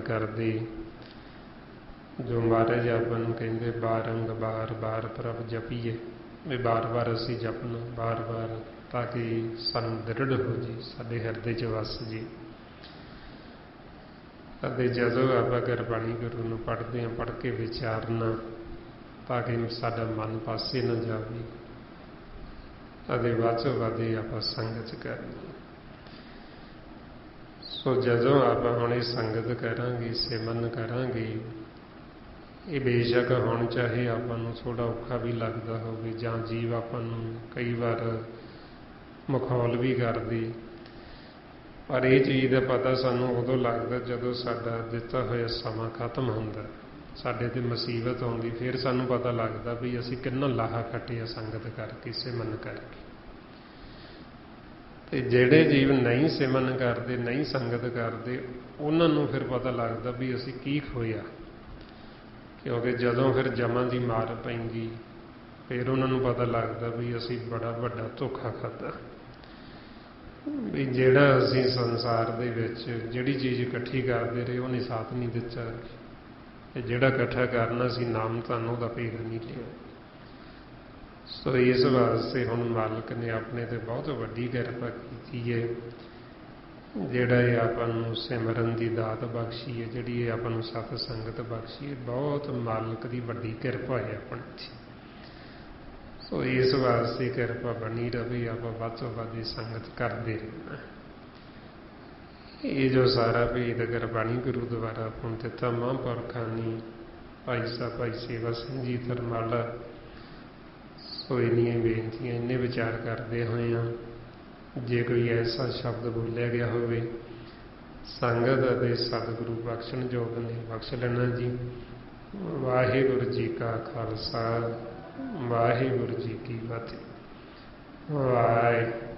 करते जो महाराज अपन कहते बारंग बार बार प्रभ जपीए भी बार बार असी जपना बार बार ताकि सानू दृढ़ हो जी साडे हिरदे च वस जी जदों आप गुरबाणी गुरु नूं पढ़ते हैं पढ़ के विचारना ताकि साडा मन पासे न जाए वध चों वध आप संगत करनी सो जदों आप हुण संगत करांगे सिमरन करांगे ये बेशक हुण चाहे आपां नूं थोड़ा औखा भी लगता होवे जां जीव आपां नूं कई बार मखौल भी करदी पर यह चीज़ का पता सानूं उदों लगदा जदों साडा दिता होया समा खत्म हुंदा साडे ते मुसीबत आउंदी फिर सानूं पता लगदा भी असीं किन्ना लाहा खट्टिया संगत करके सिमरन करके ते जिहड़े जीव नहीं सिमरन करते नहीं संगत करते उन्हां नूं फिर पता लगता भी असीं की खोया क्योंकि जदों फिर जमां दी मार पैंदी फिर उन्हां नूं पता लगता भी असीं बड़ा वड्डा धोखा खाधा भी जिहड़ा असीं संसार दे विच जिहड़ी चीज़ इकट्ठी करते रहे उहने साथ नहीं दिता ते जिहड़ा इकट्ठा करना सी नाम धन उहदा भेद नहीं लिया सो इस वास्ते हुण मालिक ने अपने ते बहुत वड्डी किरपा की है जिहड़ा ये आपां नूं सिमरन की दात बख्शी है जिहड़ी आपां नूं सत संगत बख्शी है बहुत मालिक की वड्डी किरपा है अपने ते सो इस वास्ते किरपा बनी रहे आपां वध तों वध संगत करते रहना ये जो सारा भेद गुरबाणी गुरु द्वारा आपां नूं दिता महापुरखां ने भाई साहब भाई सेवा सिंह जी धर्माला सो इन्नियां बेनतियां इन्ने विचार करते हुए जे कोई ऐसा शब्द बोलिया गया होवे संगत अते सतगुरु बख्शण योग ने बख्श लेना जी। वाहिगुरु जी का खालसा वाहिगुरु जी की फतेह। वाहिगुरु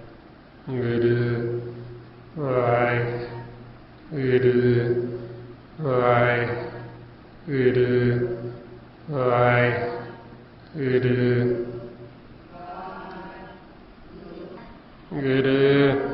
वाहिगुरु वाहिगुरु वाहिगुरु गिर गिर